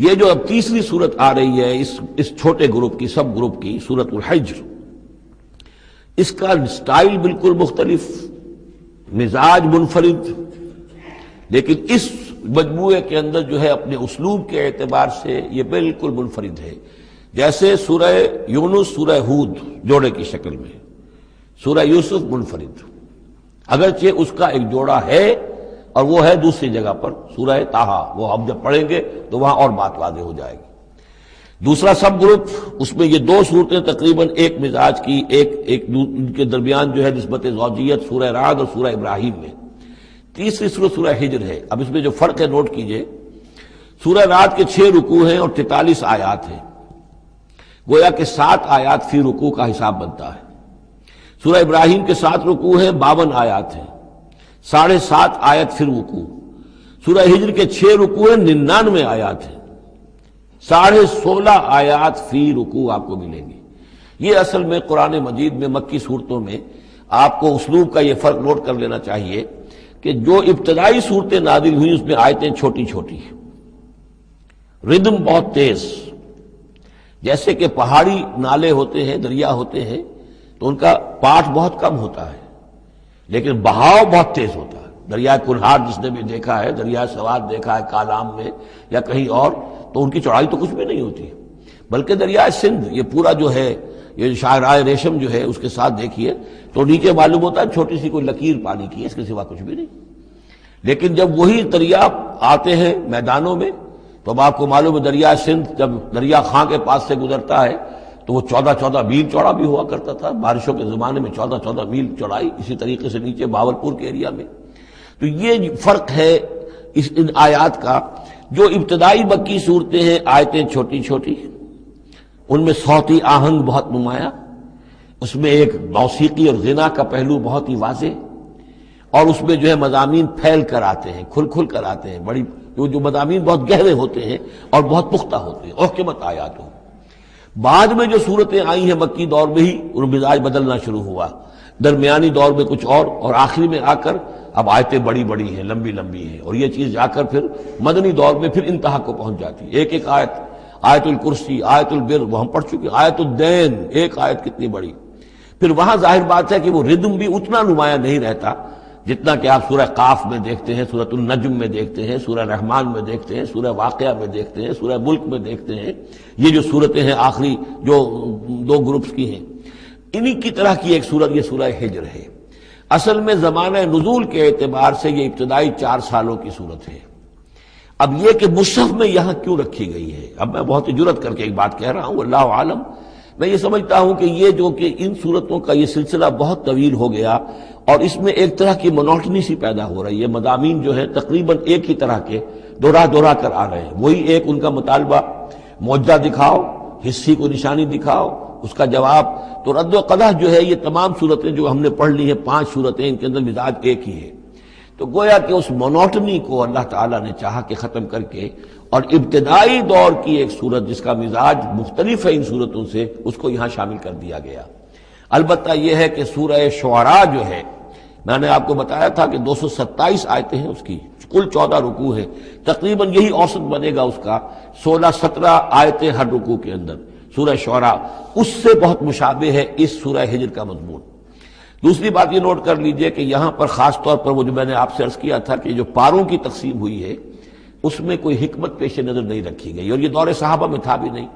یہ جو اب تیسری صورت آ رہی ہے اس چھوٹے گروپ کی، سب گروپ کی، سورۃ الحجر، اس کا سٹائل بالکل مختلف، مزاج منفرد، لیکن اس مجموعے کے اندر جو ہے اپنے اسلوب کے اعتبار سے یہ بالکل منفرد ہے۔ جیسے سورہ یونس سورہ ہود جوڑے کی شکل میں، سورہ یوسف منفرد، اگرچہ اس کا ایک جوڑا ہے اور وہ ہے دوسری جگہ پر سورہ طٰہٰ، وہ ہم جب پڑھیں گے تو وہاں اور بات واضح ہو جائے گی۔ دوسرا سب گروپ، اس میں یہ دو صورتیں تقریباً ایک مزاج کی، ایک ان کے درمیان جو ہے نسبت زوجیت سورہ رعد اور سورہ ابراہیم میں۔ تیسری صورت سورہ ہجر ہے۔ اب اس میں جو فرق ہے نوٹ کیجئے، سورہ رعد کے 6 رکوع ہیں اور 43 آیات ہیں، گویا کہ 7 آیات فی رکوع کا حساب بنتا ہے۔ سورہ ابراہیم کے 7 رکوع ہیں، 52 آیات ہیں، 7.5 آیت فی رکوع۔ سورہ ہجر کے 6 رکوع ہیں، 99 آیات ہیں، 16.5 آیات فی رکوع آپ کو ملیں گی۔ یہ اصل میں قرآن مجید میں مکی صورتوں میں آپ کو اسلوب کا یہ فرق نوٹ کر لینا چاہیے کہ جو ابتدائی صورتیں نازل ہوئی اس میں آیتیں چھوٹی چھوٹی، ردم بہت تیز، جیسے کہ پہاڑی نالے ہوتے ہیں، دریا ہوتے ہیں تو ان کا پاٹ بہت کم ہوتا ہے لیکن بہاؤ بہت تیز ہوتا ہے۔ دریائے کنہار جس نے بھی دیکھا ہے، دریائے سوات دیکھا ہے کالام میں یا کہیں اور، تو ان کی چوڑائی تو کچھ بھی نہیں ہوتی، بلکہ دریائے سندھ یہ پورا جو ہے، یہ شاہراہ ریشم جو ہے اس کے ساتھ دیکھیے تو نیچے معلوم ہوتا ہے چھوٹی سی کوئی لکیر پانی کی ہے، اس کے سوا کچھ بھی نہیں۔ لیکن جب وہی دریا آتے ہیں میدانوں میں تو اب آپ کو معلوم ہے دریائے سندھ جب دریا خاں کے پاس سے گزرتا ہے تو وہ 14 میل چوڑا بھی ہوا کرتا تھا، بارشوں کے زمانے میں 14 میل چوڑائی، اسی طریقے سے نیچے باولپور کے ایریا میں۔ تو یہ فرق ہے ان آیات کا۔ جو ابتدائی مکی صورتیں ہیں آیتیں چھوٹی چھوٹی، ان میں صوتی آہنگ بہت نمایاں، اس میں ایک موسیقی اور غنا کا پہلو بہت ہی واضح، اور اس میں جو ہے مضامین پھیل کر آتے ہیں، کھل کھل کر آتے ہیں، بڑی جو مضامین بہت گہرے ہوتے ہیں اور بہت پختہ ہوتے ہیں، احکمت آیات ہو۔ بعد میں جو صورتیں آئی ہیں مکی دور میں ہی ان مزاج بدلنا شروع ہوا، درمیانی دور میں کچھ اور آخری میں آ کر اب آیتیں بڑی بڑی ہیں، لمبی لمبی ہیں، اور یہ چیز جا کر پھر مدنی دور میں پھر انتہا کو پہنچ جاتی ہے۔ ایک آیت، آیت الکرسی، آیت البر، وہ ہم پڑھ چکے، آیت الدین، ایک آیت کتنی بڑی۔ پھر وہاں ظاہر بات ہے کہ وہ ردم بھی اتنا نمایاں نہیں رہتا جتنا کہ آپ سورہ قاف میں دیکھتے ہیں، سورۃ النجم میں دیکھتے ہیں، سورہ رحمان میں دیکھتے ہیں، سورہ واقعہ میں دیکھتے ہیں، سورہ ملک میں دیکھتے ہیں۔ یہ جو صورتیں ہیں آخری جو 2 گروپس کی ہیں، انہی کی طرح کی ایک صورت یہ سورہ ہجر ہے۔ اصل میں زمانہ نزول کے اعتبار سے یہ ابتدائی 4 سالوں کی صورت ہے۔ اب یہ کہ مصحف میں یہاں کیوں رکھی گئی ہے، اب میں بہت جرات کر کے ایک بات کہہ رہا ہوں، اللہ عالم، میں یہ سمجھتا ہوں کہ یہ جو کہ ان صورتوں کا یہ سلسلہ بہت طویل ہو گیا اور اس میں ایک طرح کی مونوٹنی سی پیدا ہو رہی ہے، مضامین جو ہے تقریباً ایک ہی طرح کے دہرا کر آ رہے ہیں، وہی ایک ان کا مطالبہ، معجزہ دکھاؤ، حصی کو نشانی دکھاؤ، اس کا جواب۔ تو رد و قدح جو ہے یہ تمام صورتیں جو ہم نے پڑھ لی ہیں، 5 صورتیں، ان کے اندر مزاج ایک ہی ہے۔ تو گویا کہ اس مونوٹنی کو اللہ تعالیٰ نے چاہا کہ ختم کر کے، اور ابتدائی دور کی ایک صورت جس کا مزاج مختلف ہے ان صورتوں سے، اس کو یہاں شامل کر دیا گیا۔ البتہ یہ ہے کہ سورہ شعراء جو ہے، میں نے آپ کو بتایا تھا کہ 227 آیتیں ہیں اس کی، کل 14 رکوع ہیں، تقریباً یہی اوسط بنے گا اس کا، 16-17 آیتیں ہر رکوع کے اندر۔ سورہ شعراء اس سے بہت مشابہ ہے اس سورہ ہجر کا مضمون۔ دوسری بات یہ نوٹ کر لیجئے کہ یہاں پر خاص طور پر وہ جو میں نے آپ سے عرض کیا تھا کہ جو پاروں کی تقسیم ہوئی ہے اس میں کوئی حکمت پیش نظر نہیں رکھی گئی، اور یہ دور صحابہ میں تھا بھی نہیں۔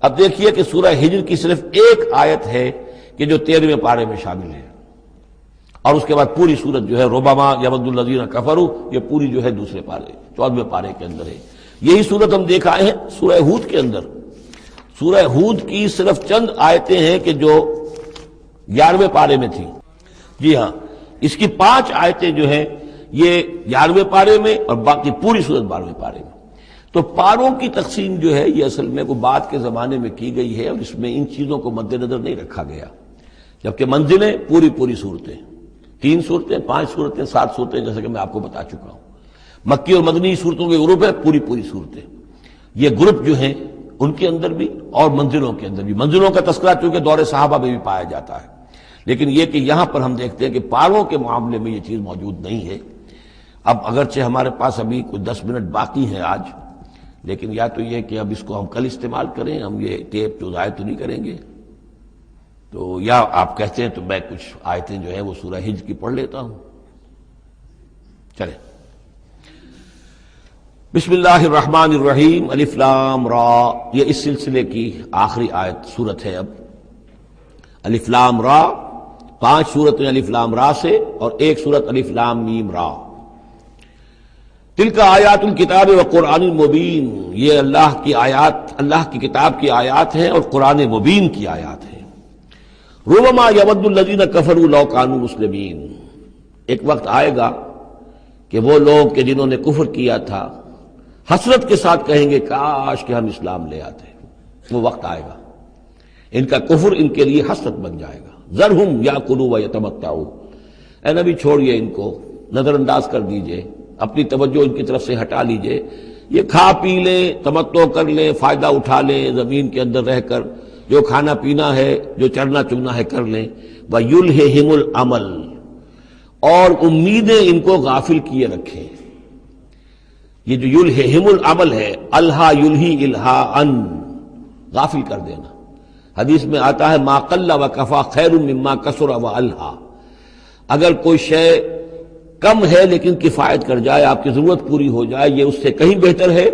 اب دیکھیے کہ سورہ ہجر کی صرف ایک آیت ہے کہ جو 13ویں پارے میں شامل ہے، اور اس کے بعد پوری سورت جو ہے ربما یود الذین کفروا، یہ پوری جو ہے دوسرے پارے 14ویں پارے کے اندر ہے۔ یہی سورت ہم دیکھ آئے ہیں سورہ ہود کے اندر۔ سورہ ہود کی صرف چند آیتیں ہیں کہ جو 11ویں پارے میں تھی، جی ہاں، اس کی 5 آیتیں جو ہیں یہ 11ویں پارے میں اور باقی پوری سورت 12ویں پارے میں۔ تو پاروں کی تقسیم جو ہے یہ اصل میں وہ بعد کے زمانے میں کی گئی ہے، اور اس میں ان چیزوں کو مد نظر نہیں رکھا گیا، جبکہ منزلیں پوری صورتیں، 3 صورتیں، 5 صورتیں، 7 صورتیں، جیسا کہ میں آپ کو بتا چکا ہوں۔ مکی اور مدنی صورتوں کے گروپ ہے، پوری صورتیں۔ یہ گروپ جو ہیں ان کے اندر بھی اور منزلوں کے اندر بھی، منزلوں کا تذکرہ چونکہ دور صحابہ میں بھی پایا جاتا ہے، لیکن یہ کہ یہاں پر ہم دیکھتے ہیں کہ پاروں کے معاملے میں یہ چیز موجود نہیں ہے۔ اب اگرچہ ہمارے پاس ابھی کچھ 10 منٹ باقی ہیں آج، لیکن یا تو یہ کہ اب اس کو ہم کل استعمال کریں، ہم یہ ٹیپ جو ضائع تو نہیں کریں گے، تو یا آپ کہتے ہیں تو میں کچھ آیتیں جو ہیں وہ سورہ حجر کی پڑھ لیتا ہوں. چلیں. بسم اللہ الرحمن الرحیم. الف لام را، یہ اس سلسلے کی آخری آیت سورت ہے. اب الف لام را، 5 سورتیں الف لام را سے اور ایک سورت الف لام میم را. تلک آیات الکتاب و قرآن مبین، یہ اللہ کی آیات، اللہ کی کتاب کی آیات ہیں اور قرآن مبین کی آیات ہیں. ربما یود الذین کفروا لو کانوا مسلمین، ایک وقت آئے گا کہ وہ لوگ کہ جنہوں نے کفر کیا تھا حسرت کے ساتھ کہیں گے کاش کہ ہم اسلام لے آتے. وہ وقت آئے گا، ان کا کفر ان کے لیے حسرت بن جائے گا. ذرہم یاکلوا ویتمتعوا، اے نبی چھوڑیے ان کو، نظر انداز کر دیجئے، اپنی توجہ ان کی طرف سے ہٹا لیجئے. یہ کھا پی لیں، تمتع کر لیں، فائدہ اٹھا لیں، زمین کے اندر رہ کر جو کھانا پینا ہے، جو چرنا چگنا ہے کر لیں. وَيُلْهِهِمُ الْعَمَلُ، اور امیدیں ان کو غافل کیے رکھیں. یہ جو یلہہم العمل ہے، الہا یلہی الہاءً، غافل کر دینا. حدیث میں آتا ہے ما قل وکفا خیر مما کثر والہا، اگر کوئی شے کم ہے لیکن کفایت کر جائے، آپ کی ضرورت پوری ہو جائے، یہ اس سے کہیں بہتر ہے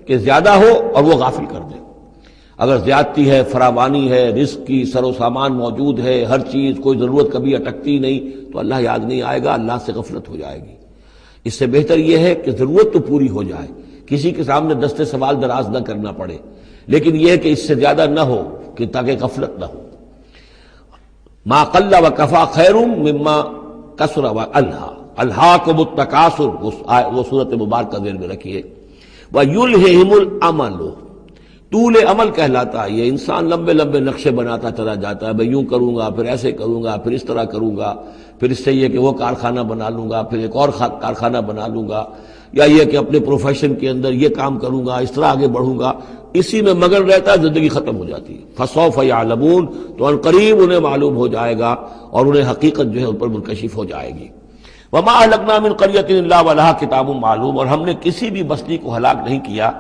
کہ زیادہ ہو اور وہ غافل کر دے. اگر زیادتی ہے، فراوانی ہے، رزق کی سر و سامان موجود ہے، ہر چیز، کوئی ضرورت کبھی اٹکتی نہیں، تو اللہ یاد نہیں آئے گا، اللہ سے غفلت ہو جائے گی. اس سے بہتر یہ ہے کہ ضرورت تو پوری ہو جائے، کسی کے سامنے دستے سوال دراز نہ کرنا پڑے، لیکن یہ ہے کہ اس سے زیادہ نہ ہو کہ تاکہ غفلت نہ ہو. ما قل وکفا خیر مما کثر والہا، الہاکم التکاثر، وہ صورت مبارکہ ذہن میں رکھیے. وَيُلْهِهِمُ الْعَمَلُ، طول عمل کہلاتا ہے. یہ انسان لمبے لمبے نقشے بناتا چلا جاتا ہے، میں یوں کروں گا، پھر ایسے کروں گا، پھر اس طرح کروں گا، پھر اس سے یہ کہ وہ کارخانہ بنا لوں گا، پھر ایک اور کارخانہ بنا لوں گا، یا یہ کہ اپنے پروفیشن کے اندر یہ کام کروں گا، اس طرح آگے بڑھوں گا. اسی میں مگن رہتا ہے، زندگی ختم ہو جاتی ہے. فَسَوْفَ يَعْلَمُونَ، تو ان قریب انہیں معلوم ہو جائے گا اور انہیں حقیقت جو ہے ان پر منکشف ہو جائے گی. وَمَا أَهْلَكْنَا مِنْ قَرْيَةٍ إِلَّا وَلَهَا کِتَابٌ معلوم، اور ہم نے کسی بھی بستی کو ہلاک نہیں کیا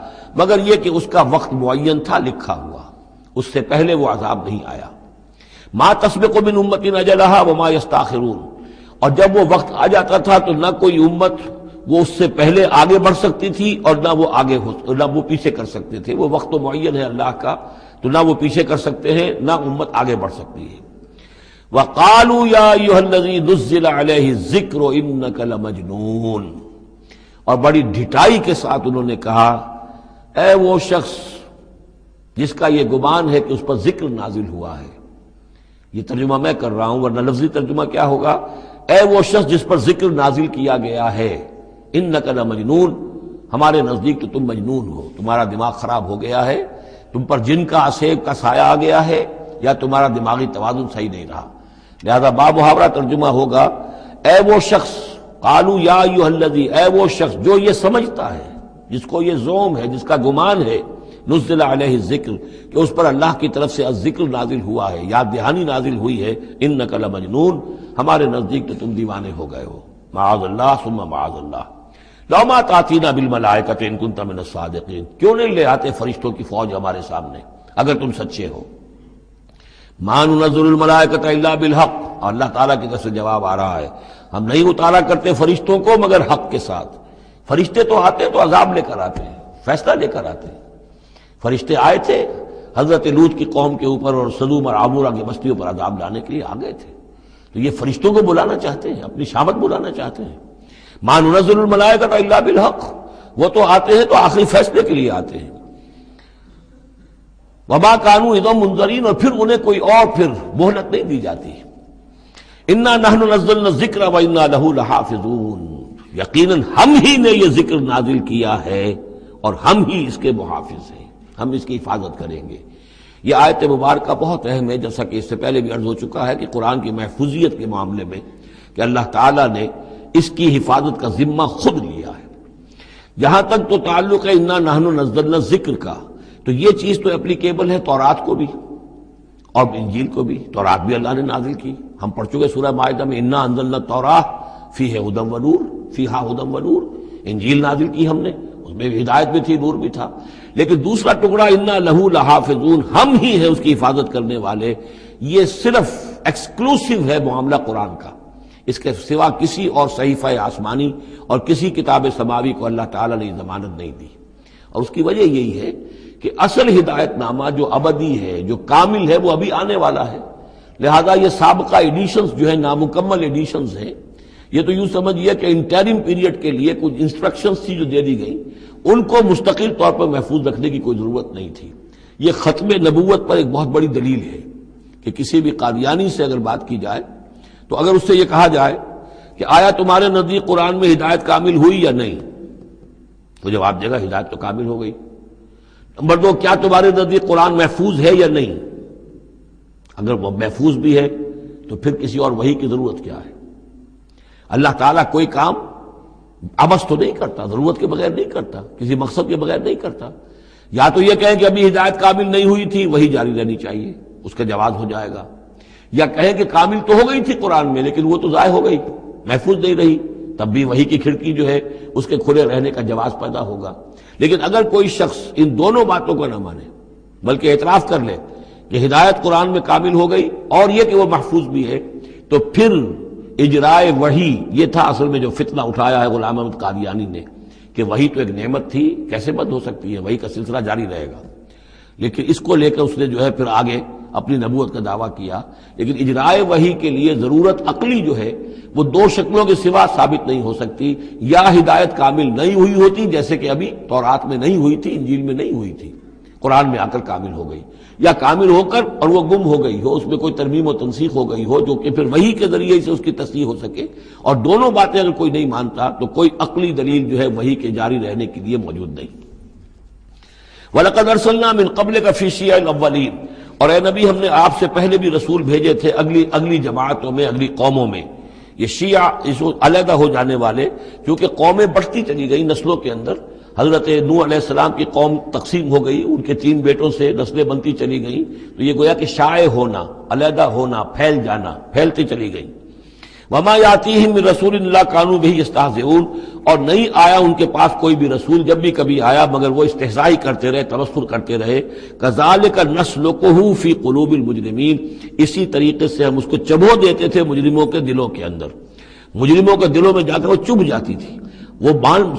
مگر یہ کہ اس کا وقت معین تھا، لکھا ہوا، اس سے پہلے وہ عذاب نہیں آیا. مَا تَسْبِقُ مِنْ أُمَّةٍ أَجَلَهَا وَمَا يَسْتَأْخِرُونَ، اور جب وہ وقت آ جاتا تھا تو نہ کوئی امت وہ اس سے پہلے آگے بڑھ سکتی تھی اور نہ وہ پیچھے کر سکتے تھے. وہ وقت تو معین ہے اللہ کا، تو نہ وہ پیچھے کر سکتے ہیں نہ امت آگے بڑھ سکتی ہے. وَقَالُوا يَا أَيُّهَا الَّذِي نُزِّلَ عَلَيْهِ الذِّكْرُ إِنَّكَ لَمَجْنُونٌ، اور بڑی ڈھٹائی کے ساتھ انہوں نے کہا اے وہ شخص جس کا یہ گمان ہے کہ اس پر ذکر نازل ہوا ہے. یہ ترجمہ میں کر رہا ہوں، ورنہ لفظی ترجمہ کیا ہوگا؟ اے وہ شخص جس پر ذکر نازل کیا گیا ہے، انک لمجنون، ہمارے نزدیک تو تم مجنون ہو، تمہارا دماغ خراب ہو گیا ہے، تم پر جن کا اسیب کا سایہ آ گیا ہے، یا تمہارا دماغی توازن صحیح نہیں رہا. لہذا بامحاورہ ترجمہ ہوگا اے وہ شخص، قالوا یا ایھا الذی، اے وہ شخص جو یہ سمجھتا ہے، جس کو یہ زوم ہے، جس کا گمان ہے، نزل علیہ الذکر، کہ اس پر اللہ کی طرف سے الذکر نازل ہوا ہے، یاد دہانی نازل ہوئی ہے، انک لمجنون، ہمارے نزدیک تو تم دیوانے ہو گئے ہو. معاذ اللہ ثم معاذ اللہ. لو ما تاتینا بالملائکۃ ان کنت من الصادقین، کیوں نہیں لے آتے فرشتوں کی فوج ہمارے سامنے اگر تم سچے ہو. ما ننزل الملائکۃ الا بالحق، اور اللہ تعالیٰ کی طرف سے جواب آ رہا ہے ہم نہیں اتارا کرتے فرشتوں کو مگر حق کے ساتھ. فرشتے تو آتے تو عذاب لے کر آتے ہیں، فیصلہ لے کر آتے ہیں. فرشتے آئے تھے حضرت لوط کی قوم کے اوپر اور سدوم اور عمورہ کی بستیوں پر عذاب لانے کے لیے آ گئے تھے. تو یہ فرشتوں کو بلانا چاہتے ہیں، اپنی شامت بلانا چاہتے ہیں. ما ننزل الملائکۃ الا بالحق، وہ تو آتے ہیں تو آخری فیصلے کے لیے آتے ہیں. وما کانوا اذا منذرین، اور پھر انہیں کوئی اور پھر مہلت نہیں دی جاتی. انا نحن نزلنا الذکر وانا له لحافظون، یقیناً ہم ہی نے یہ ذکر نازل کیا ہے اور ہم ہی اس کے محافظ ہیں، ہم اس کی حفاظت کریں گے. یہ آیت مبارکہ بہت اہم ہے، جیسا کہ اس سے پہلے بھی عرض ہو چکا ہے کہ قرآن کی محفوظیت کے معاملے میں کہ اللہ تعالیٰ نے اس کی حفاظت کا ذمہ خود لیا ہے. جہاں تک تو تعلق ہے انا نحن نزلنا الذکر کا، تو یہ چیز تو اپلیکیبل ہے تورات کو بھی اور انجیل کو بھی. تورات بھی اللہ نے نازل کی، ہم پڑھ چکے سورہ مائدہ میں انا انزلنا التوراۃ فیہا ھدی ونور، فیہا ھدی ونور. انجیل نازل کی ہم نے، اس میں ہدایت بھی تھی، نور بھی تھا، لیکن دوسرا ٹکڑا انا لہو لحافظون، ہم ہی ہیں اس کی حفاظت کرنے والے، یہ صرف ایکسکلوسیو ہے معاملہ قرآن کا، اس کے سوا کسی اور صحیفہ آسمانی اور کسی کتاب سماوی کو اللہ تعالیٰ نے ضمانت نہیں دی۔ اور اس کی وجہ یہی ہے کہ اصل ہدایت نامہ جو ابدی ہے، جو کامل ہے، وہ ابھی آنے والا ہے، لہذا یہ سابقہ ایڈیشنز جو ہیں، نامکمل ایڈیشنز ہیں، یہ تو یوں سمجھیے کہ انٹرم پیریڈ کے لیے کچھ انسٹرکشنز تھی جو دے دی گئیں، ان کو مستقل طور پر محفوظ رکھنے کی کوئی ضرورت نہیں تھی۔ یہ ختم نبوت پر ایک بہت بڑی دلیل ہے کہ کسی بھی قادیانی سے اگر بات کی جائے تو اگر اس سے یہ کہا جائے کہ آیا تمہارے نزدیک قرآن میں ہدایت کامل ہوئی یا نہیں، تو جواب دے گا ہدایت تو کامل ہو گئی۔ نمبر دو، کیا تمہارے نزدیک قرآن محفوظ ہے یا نہیں؟ اگر وہ محفوظ بھی ہے تو پھر کسی اور وحی کی ضرورت کیا ہے؟ اللہ تعالیٰ کوئی کام عبث تو نہیں کرتا، ضرورت کے بغیر نہیں کرتا، کسی مقصد کے بغیر نہیں کرتا۔ یا تو یہ کہیں کہ ابھی ہدایت کامل نہیں ہوئی تھی، وہی جاری رہنی چاہیے، اس کا جواز ہو جائے گا، یا کہیں کہ کامل تو ہو گئی تھی قرآن میں لیکن وہ تو ضائع ہو گئی، محفوظ نہیں رہی، تب بھی وحی کی کھڑکی جو ہے اس کے کھلے رہنے کا جواز پیدا ہوگا۔ لیکن اگر کوئی شخص ان دونوں باتوں کو نہ مانے بلکہ اعتراف کر لے کہ ہدایت قرآن میں کامل ہو گئی اور یہ کہ وہ محفوظ بھی ہے، تو پھر اجرائے وحی، یہ تھا اصل میں جو فتنہ اٹھایا ہے غلام احمد قادیانی نے، کہ وحی تو ایک نعمت تھی، کیسے بند ہو سکتی ہے، وحی کا سلسلہ جاری رہے گا۔ لیکن اس کو لے کر اس نے جو ہے پھر آگے اپنی نبوت کا دعویٰ کیا، لیکن اجرائے وحی کے لیے ضرورت عقلی جو ہے وہ دو شکلوں کے سوا ثابت نہیں ہو سکتی، یا ہدایت کامل نہیں ہوئی ہوتی جیسے کہ ابھی تورات میں نہیں ہوئی تھی، انجیل میں نہیں ہوئی تھی، قرآن میں آ کر کامل ہو گئی، یا کامل ہو کر اور وہ گم ہو گئی ہو، اس میں کوئی ترمیم و تنسیخ ہو گئی ہو جو کہ پھر وحی کے ذریعے سے اس کی تصحیح ہو سکے۔ اور دونوں باتیں اگر کوئی نہیں مانتا تو کوئی عقلی دلیل جو ہے وحی کے جاری رہنے کے لیے موجود نہیں۔ وَلَقَدْ أَرْسَلْنَا مِن قَبْلِكَ فِي شِيَعِ الْأَوَّلِينَ، اور اے نبی ہم نے آپ سے پہلے بھی رسول بھیجے تھے اگلی جماعتوں میں، اگلی قوموں میں۔ یہ شیعہ اس علیحدہ ہو جانے والے، کیونکہ قومیں بڑھتی چلی گئی نسلوں کے اندر، حضرت نوح علیہ السلام کی قوم تقسیم ہو گئی، ان کے 3 بیٹوں سے نسلیں بنتی چلی گئیں، تو یہ گویا کہ شائع ہونا، علیحدہ ہونا، پھیل جانا، پھیلتی چلی گئی۔ وما یاتیہم من رسول الا کانوا بہ یستہزئون، اور نہیں آیا ان کے پاس کوئی بھی رسول، جب بھی کبھی آیا مگر وہ استہزاء کرتے رہے، تبصر کرتے رہے۔ کذالک نسلکہ فی قلوب المجرمین، اسی طریقے سے ہم اس کو چبھو دیتے تھے مجرموں کے دلوں کے اندر، مجرموں کے دلوں میں جا کر وہ چبھ جاتی تھی، وہ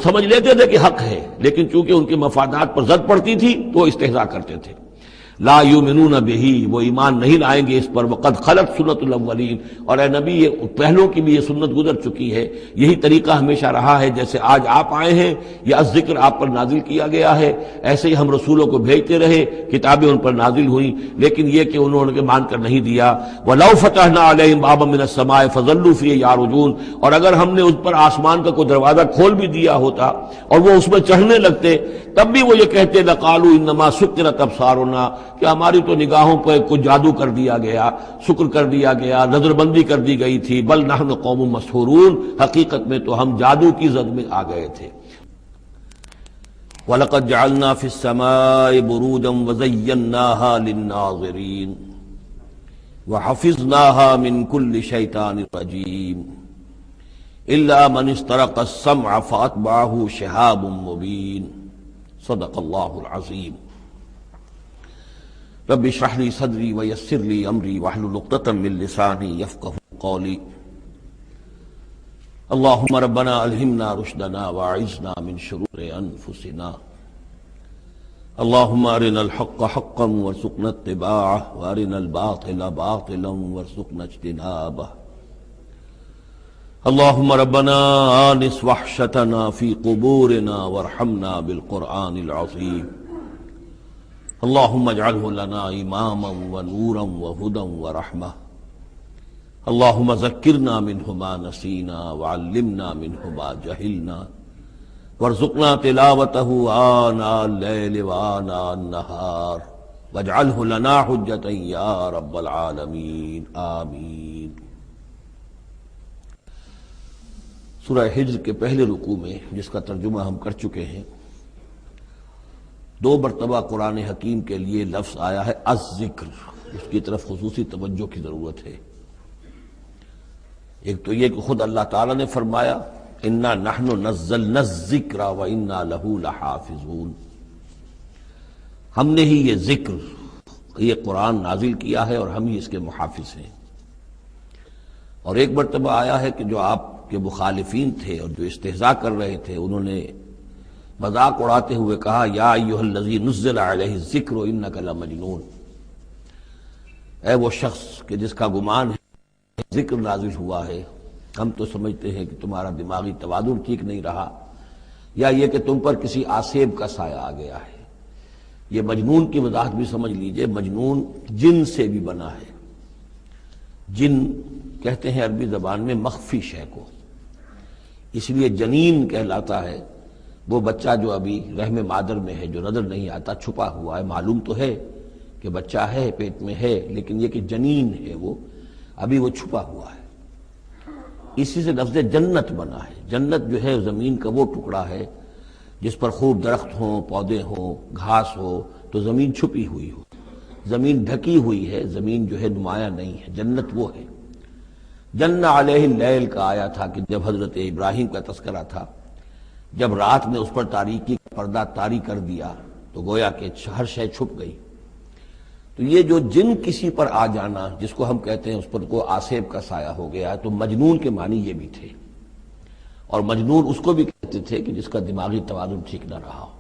سمجھ لیتے تھے کہ حق ہے، لیکن چونکہ ان کے مفادات پر زد پڑتی تھی تو وہ استہزاء کرتے تھے۔ لا یؤمنون بہ، وہ ایمان نہیں لائیں گے اس پر۔ وقد خلت سنت الاولین، اور اے نبی یہ پہلوں کی بھی یہ سنت گزر چکی ہے، یہی طریقہ ہمیشہ رہا ہے، جیسے آج آپ آئے ہیں یا ذکر آپ پر نازل کیا گیا ہے، ایسے ہی ہم رسولوں کو بھیجتے رہے، کتابیں ان پر نازل ہوئیں، لیکن یہ کہ انہوں نے مان کر نہیں دیا۔ وَلَوْ فَتَحْنَا عَلَيْهِمْ بَابًا مِّنَ السَّمَاءِ فَظَلُّوا فِيهِ يَعْرُجُونَ، اور اگر ہم نے اس پر آسمان کا کوئی دروازہ کھول بھی دیا ہوتا اور وہ اس میں چڑھنے لگتے، تب بھی وہ یہ کہتے لَقَالُوا إِنَّمَا سُكِّرَتْ أَبْصَارُنَا، کہ ہماری تو نگاہوں پر کچھ جادو کر دیا گیا، شکر کر دیا گیا، نظر بندی کر دی گئی تھی۔ بل نحن قوم مسحورون، حقیقت میں تو ہم جادو کی زد میں آ گئے تھے۔ وَلَقَدْ جَعَلْنَا فِي السَّمَاءِ بُرُوجًا وَزَيَّنَّاهَا لِلنَّاظِرِينَ وَحَفِظْنَاهَا مِنْ كُلِّ شَيْطَانٍ رَجِيمٍ إِلَّا مَنِ اسْتَرَقَ السَّمْعَ فَأَتْبَعَهُ شِهَابٌ مُّبِينٌ صدق اللہ العظیم۔ رب اشرح لي صدري ويسر لي امري واحلل عقدة من لساني يفقهوا قولي۔ اللهم ربنا الهمنا رشدنا واعذنا من شرور انفسنا، اللهم ارنا الحق حقا وارزقنا اتباعه وارنا الباطل باطلا وارزقنا اجتنابه۔ اللهم ربنا آنس وحشتنا في قبورنا وارحمنا بالقرآن العظيم، اللهم اجعله لنا اماما ونورا وهدى ورحمة، اللهم ذكرنا منه ما نسينا وعلمنا منه ما جهلنا، وارزقنا تلاوته آناء الليل وآناء النهار، واجعله لنا حجة يا رب العالمين، آمین۔ سورہ ہجر کے پہلے رکوع میں، جس کا ترجمہ ہم کر چکے ہیں، 2 مرتبہ قرآن حکیم کے لیے لفظ آیا ہے الذکر، اس کی طرف خصوصی توجہ کی ضرورت ہے۔ ایک تو یہ کہ خود اللہ تعالیٰ نے فرمایا انا نحن نزلنا الذکر وانا لہ لحافظون، ہم نے ہی یہ ذکر، یہ قرآن نازل کیا ہے اور ہم ہی اس کے محافظ ہیں۔ اور ایک مرتبہ آیا ہے کہ جو آپ کے مخالفین تھے اور جو استہزاء کر رہے تھے، انہوں نے مذاق اڑاتے ہوئے کہا یا ایھا الذی نزل علیہ الذکر انک لمجنون، اے وہ شخص کہ جس کا گمان ہے ذکر نازل ہوا ہے، ہم تو سمجھتے ہیں کہ تمہارا دماغی توازن ٹھیک نہیں رہا، یا یہ کہ تم پر کسی آسیب کا سایہ آ گیا ہے۔ یہ مجنون کی وضاحت بھی سمجھ لیجئے، مجنون جن سے بھی بنا ہے۔ جن کہتے ہیں عربی زبان میں مخفی شے کو، اس لیے جنین کہلاتا ہے وہ بچہ جو ابھی رحم مادر میں ہے، جو نظر نہیں آتا، چھپا ہوا ہے، معلوم تو ہے کہ بچہ ہے، پیٹ میں ہے، لیکن یہ کہ جنین ہے وہ ابھی وہ چھپا ہوا ہے۔ اسی سے لفظ جنت بنا ہے۔ جنت جو ہے زمین کا وہ ٹکڑا ہے جس پر خوب درخت ہوں، پودے ہوں، گھاس ہو، تو زمین چھپی ہوئی ہو، زمین ڈھکی ہوئی ہے، زمین جو ہے نمایاں نہیں ہے۔ جنت وہ ہے۔ جن علیہ اللیل کا آیا تھا کہ جب حضرت ابراہیم کا تذکرہ تھا، جب رات نے اس پر تاریکی کا پردہ طاری کر دیا تو گویا کہ ہر شے چھپ گئی۔ تو یہ جو جن کسی پر آ جانا، جس کو ہم کہتے ہیں اس پر کو آسیب کا سایہ ہو گیا، تو مجنون کے معنی یہ بھی تھے۔ اور مجنون اس کو بھی کہتے تھے کہ جس کا دماغی توازن ٹھیک نہ رہا ہو۔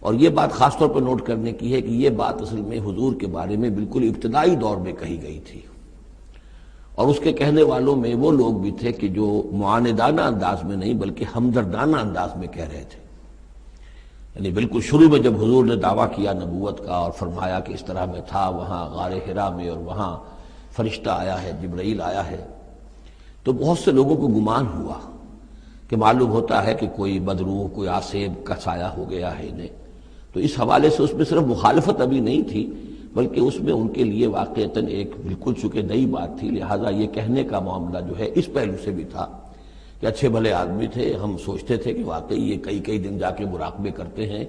اور یہ بات خاص طور پر نوٹ کرنے کی ہے کہ یہ بات اصل میں حضور کے بارے میں بالکل ابتدائی دور میں کہی گئی تھی، اور اس کے کہنے والوں میں وہ لوگ بھی تھے کہ جو معاندانہ انداز میں نہیں بلکہ ہمدردانہ انداز میں کہہ رہے تھے۔ یعنی بالکل شروع میں جب حضور نے دعویٰ کیا نبوت کا اور فرمایا کہ اس طرح میں تھا وہاں غار حرا میں، اور وہاں فرشتہ آیا ہے، جبرائیل آیا ہے، تو بہت سے لوگوں کو گمان ہوا کہ معلوم ہوتا ہے کہ کوئی بدروح، کوئی آسیب کا سایہ ہو گیا ہے انہیں۔ تو اس حوالے سے اس میں صرف مخالفت ابھی نہیں تھی، بلکہ اس میں ان کے لیے واقعتاً ایک بالکل چونکہ نئی بات تھی، لہٰذا یہ کہنے کا معاملہ جو ہے اس پہلو سے بھی تھا کہ اچھے بھلے آدمی تھے، ہم سوچتے تھے کہ واقعی یہ کئی دن جا کے مراقبے کرتے ہیں،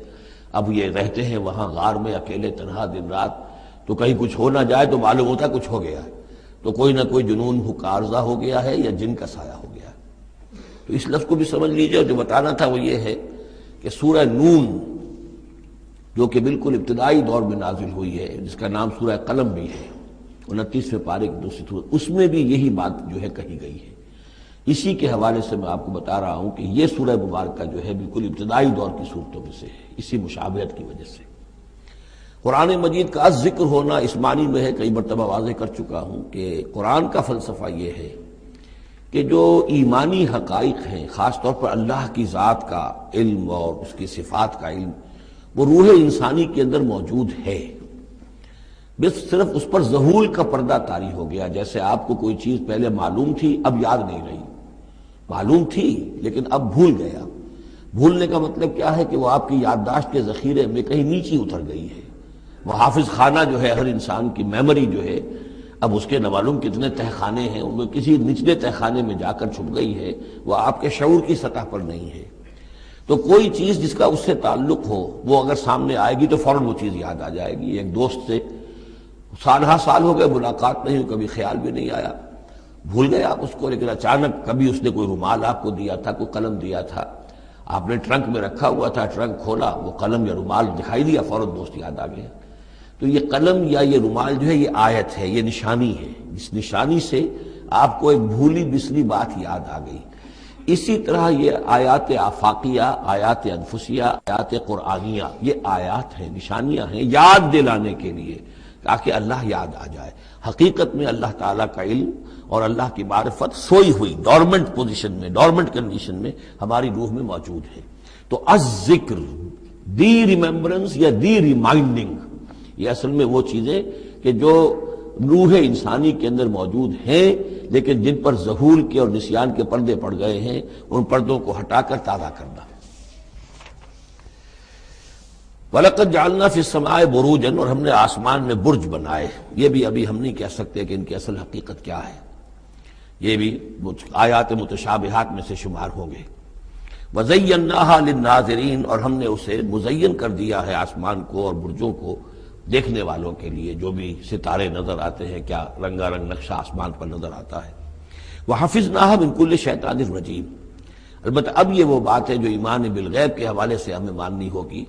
اب یہ رہتے ہیں وہاں غار میں اکیلے تنہا دن رات، تو کہیں کچھ ہو نہ جائے تو معلوم ہوتا کچھ ہو گیا ہے، تو کوئی نہ کوئی جنون عارضہ ہو گیا ہے یا جن کا سایہ ہو گیا ہے۔ تو اس لفظ کو بھی سمجھ لیجیے، اور جو بتانا تھا وہ یہ ہے کہ سورہ نون جو کہ بالکل ابتدائی دور میں نازل ہوئی ہے، جس کا نام سورہ قلم بھی ہے، 29ویں پارے کی دوسری سورت، اس میں بھی یہی بات جو ہے کہی گئی ہے۔ اسی کے حوالے سے میں آپ کو بتا رہا ہوں کہ یہ سورہ مبارکہ جو ہے بالکل ابتدائی دور کی صورتوں میں سے ہے، اسی مشابہت کی وجہ سے۔ قرآن مجید کا ذکر ہونا اس معنی میں ہے، کئی مرتبہ واضح کر چکا ہوں کہ قرآن کا فلسفہ یہ ہے کہ جو ایمانی حقائق ہیں، خاص طور پر اللہ کی ذات کا علم اور اس کی صفات کا علم، وہ روح انسانی کے اندر موجود ہے، بس صرف اس پر ظہور کا پردہ طاری ہو گیا۔ جیسے آپ کو کوئی چیز پہلے معلوم تھی، اب یاد نہیں رہی، معلوم تھی لیکن اب بھول گیا۔ بھولنے کا مطلب کیا ہے کہ وہ آپ کی یادداشت کے ذخیرے میں کہیں نیچی اتر گئی ہے۔ وہ حافظ خانہ جو ہے، ہر انسان کی میموری جو ہے، اب اس کے نہ معلوم کتنے تہہ خانے ہیں، ان میں کسی نچلے تہہ خانے میں جا کر چھپ گئی ہے، وہ آپ کے شعور کی سطح پر نہیں ہے۔ تو کوئی چیز جس کا اس سے تعلق ہو، وہ اگر سامنے آئے گی تو فوراً وہ چیز یاد آ جائے گی۔ ایک دوست سے سال ہا سال ہو گئے ملاقات نہیں، کبھی خیال بھی نہیں آیا، بھول گئے آپ اس کو، لیکن اچانک کبھی اس نے کوئی رومال آپ کو دیا تھا، کوئی قلم دیا تھا، آپ نے ٹرنک میں رکھا ہوا تھا، ٹرنک کھولا، وہ قلم یا رومال دکھائی دیا، فوراً دوست یاد آ گیا۔ تو یہ قلم یا یہ رومال جو ہے یہ آیت ہے، یہ نشانی ہے، اس نشانی سے آپ کو ایک بھولی بسری بات یاد آ گئی۔ اسی طرح یہ آیات آفاقیہ، آیات انفسیہ، آیات قرآنیہ، یہ آیات ہیں، نشانیاں ہیں یاد دلانے کے لیے، تاکہ اللہ یاد آ جائے۔ حقیقت میں اللہ تعالیٰ کا علم اور اللہ کی معرفت سوئی ہوئی ڈورمنٹ پوزیشن میں، ڈورمنٹ کنڈیشن میں ہماری روح میں موجود ہے۔ تو الذکر، دی ریممبرنس یا دی ریمائنڈنگ، یہ اصل میں وہ چیزیں کہ جو روح انسانی کے اندر موجود ہیں، لیکن جن پر ظہور کے اور نسیان کے پردے پڑ گئے ہیں، ان پردوں کو ہٹا کر تازہ کرنا۔ وَلَقَدْ جَعَلْنَا فِي السَّمَاءِ بُرُوجًا، اور ہم نے آسمان میں برج بنائے۔ یہ بھی ابھی ہم نہیں کہہ سکتے کہ ان کی اصل حقیقت کیا ہے، یہ بھی آیات متشابہات میں سے شمار ہوں گے۔ وَزَيَّنَّاهَا لِلنَّاظِرِينَ، اور ہم نے اسے مزین کر دیا ہے آسمان کو اور برجوں کو دیکھنے والوں کے لیے، جو بھی ستارے نظر آتے ہیں، کیا رنگا رنگ نقشہ آسمان پر نظر آتا ہے۔ وَحَفِظْنَاهَا مِن كُلِّ شَيْطَانٍ رَجِيمٍ، البتہ اب یہ وہ بات ہے جو ایمان بالغیب کے حوالے سے ہمیں ماننی ہوگی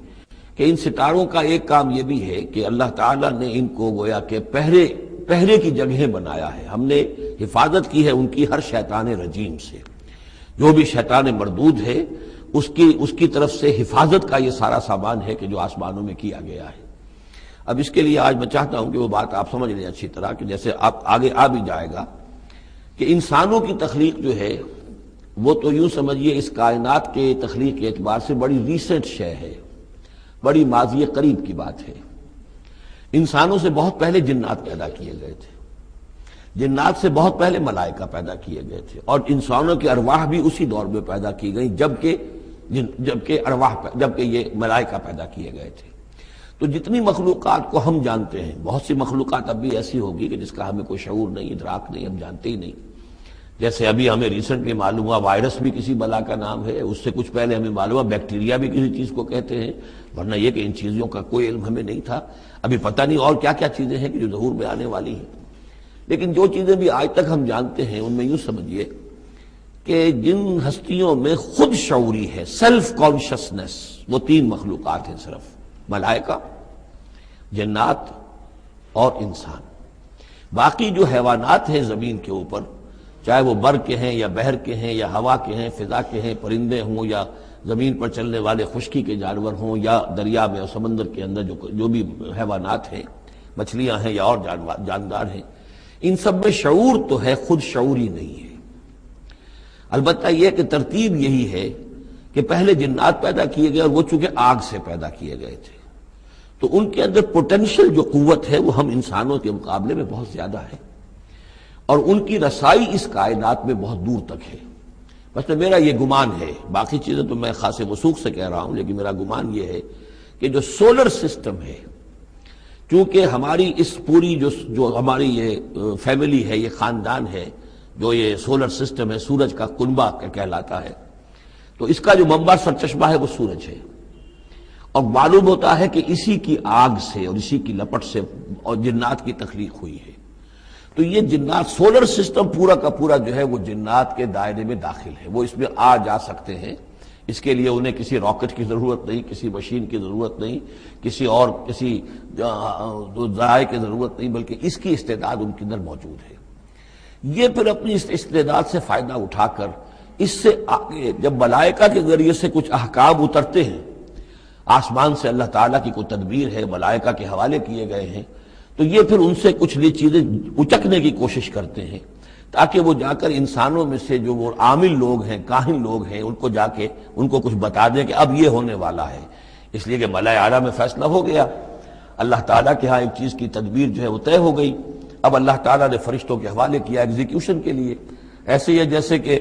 کہ ان ستاروں کا ایک کام یہ بھی ہے کہ اللہ تعالیٰ نے ان کو گویا کہ پہرے کی جگہیں بنایا ہے. ہم نے حفاظت کی ہے ان کی ہر شیطان رجیم سے. جو بھی شیطان مردود ہے اس کی طرف سے حفاظت کا یہ سارا سامان ہے کہ جو آسمانوں میں کیا گیا ہے. اب اس کے لیے آج میں چاہتا ہوں کہ وہ بات آپ سمجھ لیں اچھی طرح کہ جیسے آپ آگے آ بھی جائے گا کہ انسانوں کی تخلیق جو ہے وہ تو یوں سمجھیے اس کائنات کے تخلیق کے اعتبار سے بڑی ریسنٹ شے ہے، بڑی ماضی قریب کی بات ہے. انسانوں سے بہت پہلے جنات پیدا کیے گئے تھے، جنات سے بہت پہلے ملائکہ پیدا کیے گئے تھے، اور انسانوں کی ارواح بھی اسی دور میں پیدا کی گئیں جبکہ یہ ملائکہ پیدا کیے گئے تھے. تو جتنی مخلوقات کو ہم جانتے ہیں، بہت سی مخلوقات اب بھی ایسی ہوگی کہ جس کا ہمیں کوئی شعور نہیں، ادراک نہیں، ہم جانتے ہی نہیں. جیسے ابھی ہمیں ریسنٹلی معلوم ہوا وائرس بھی کسی بلا کا نام ہے، اس سے کچھ پہلے ہمیں معلوم ہوا بیکٹیریا بھی کسی چیز کو کہتے ہیں، ورنہ یہ کہ ان چیزوں کا کوئی علم ہمیں نہیں تھا. ابھی پتہ نہیں اور کیا کیا چیزیں ہیں کہ جو ظہور میں آنے والی ہیں. لیکن جو چیزیں بھی آج تک ہم جانتے ہیں ان میں یوں سمجھیے کہ جن ہستیوں میں خود شعوری ہے، سیلف کانشسنس، وہ 3 مخلوقات ہیں صرف، ملائکہ، جنات اور انسان. باقی جو حیوانات ہیں زمین کے اوپر، چاہے وہ بر کے ہیں یا بحر کے ہیں یا ہوا کے ہیں، فضا کے ہیں، پرندے ہوں یا زمین پر چلنے والے خشکی کے جانور ہوں یا دریا میں اور سمندر کے اندر جو بھی حیوانات ہیں، مچھلیاں ہیں یا اور جاندار ہیں، ان سب میں شعور تو ہے، خود شعوری نہیں ہے. البتہ یہ کہ ترتیب یہی ہے کہ پہلے جنات پیدا کیے گئے اور وہ چونکہ آگ سے پیدا کیے گئے تھے تو ان کے اندر پوٹینشل جو قوت ہے وہ ہم انسانوں کے مقابلے میں بہت زیادہ ہے، اور ان کی رسائی اس کائنات میں بہت دور تک ہے. بس میرا یہ گمان ہے، باقی چیزیں تو میں خاص وثوق سے کہہ رہا ہوں، لیکن میرا گمان یہ ہے کہ جو سولر سسٹم ہے، چونکہ ہماری اس پوری جو ہماری یہ فیملی ہے، یہ خاندان ہے، جو یہ سولر سسٹم ہے، سورج کا کنبہ کہلاتا ہے، تو اس کا جو منبع سرچشمہ ہے وہ سورج ہے. اور معلوم ہوتا ہے کہ اسی کی آگ سے اور اسی کی لپٹ سے اور جنات کی تخلیق ہوئی ہے. تو یہ جنات، سولر سسٹم پورا کا پورا جو ہے وہ جنات کے دائرے میں داخل ہے، وہ اس میں آ جا سکتے ہیں. اس کے لیے انہیں کسی راکٹ کی ضرورت نہیں، کسی مشین کی ضرورت نہیں، کسی ذرائع کی ضرورت نہیں، بلکہ اس کی استعداد ان کے اندر موجود ہے. یہ پھر اپنی اس استعداد سے فائدہ اٹھا کر اس سے آگے جب ملائکہ کے ذریعے سے کچھ احکام اترتے ہیں، آسمان سے اللہ تعالیٰ کی کوئی تدبیر ہے، ملائکہ کے حوالے کیے گئے ہیں، تو یہ پھر ان سے کچھ چیزیں اچکنے کی کوشش کرتے ہیں تاکہ وہ جا کر انسانوں میں سے جو وہ عامل لوگ ہیں، کاہن لوگ ہیں، ان کو جا کے ان کو کچھ بتا دیں کہ اب یہ ہونے والا ہے. اس لیے کہ ملائے اعلیٰ میں فیصلہ ہو گیا، اللہ تعالیٰ کے ہاں ایک چیز کی تدبیر جو ہے وہ طے ہو گئی، اب اللہ تعالیٰ نے فرشتوں کے حوالے کیا ایگزیکیوشن کے لیے. ایسے ہی ہے جیسے کہ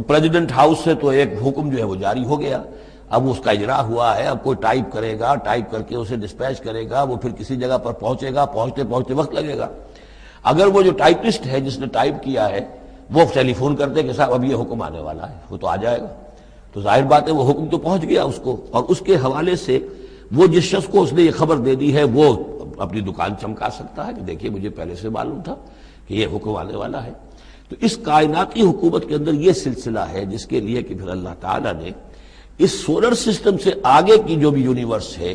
پریزیڈنٹ ہاؤس سے تو ایک حکم جو ہے وہ جاری ہو گیا، اب اس کا اجرا ہوا ہے، اب کوئی ٹائپ کرے گا، ٹائپ کر کے اسے ڈسپیچ کرے گا، وہ پھر کسی جگہ پر پہنچے گا، پہنچتے وقت لگے گا. اگر وہ جو ٹائپسٹ ہے جس نے ٹائپ کیا ہے وہ ٹیلی فون کرتے کہ صاحب اب یہ حکم آنے والا ہے، وہ تو آ جائے گا، تو ظاہر بات ہے وہ حکم تو پہنچ گیا اس کو، اور اس کے حوالے سے وہ جس شخص کو اس نے یہ خبر دے دی ہے وہ اپنی دکان چمکا سکتا ہے کہ دیکھیے مجھے پہلے سے معلوم تھا کہ یہ حکم آنے والا ہے. تو اس کائناتی حکومت کے اندر یہ سلسلہ ہے جس کے لیے کہ پھر اللہ تعالیٰ نے اس سولر سسٹم سے آگے کی جو بھی یونیورس ہے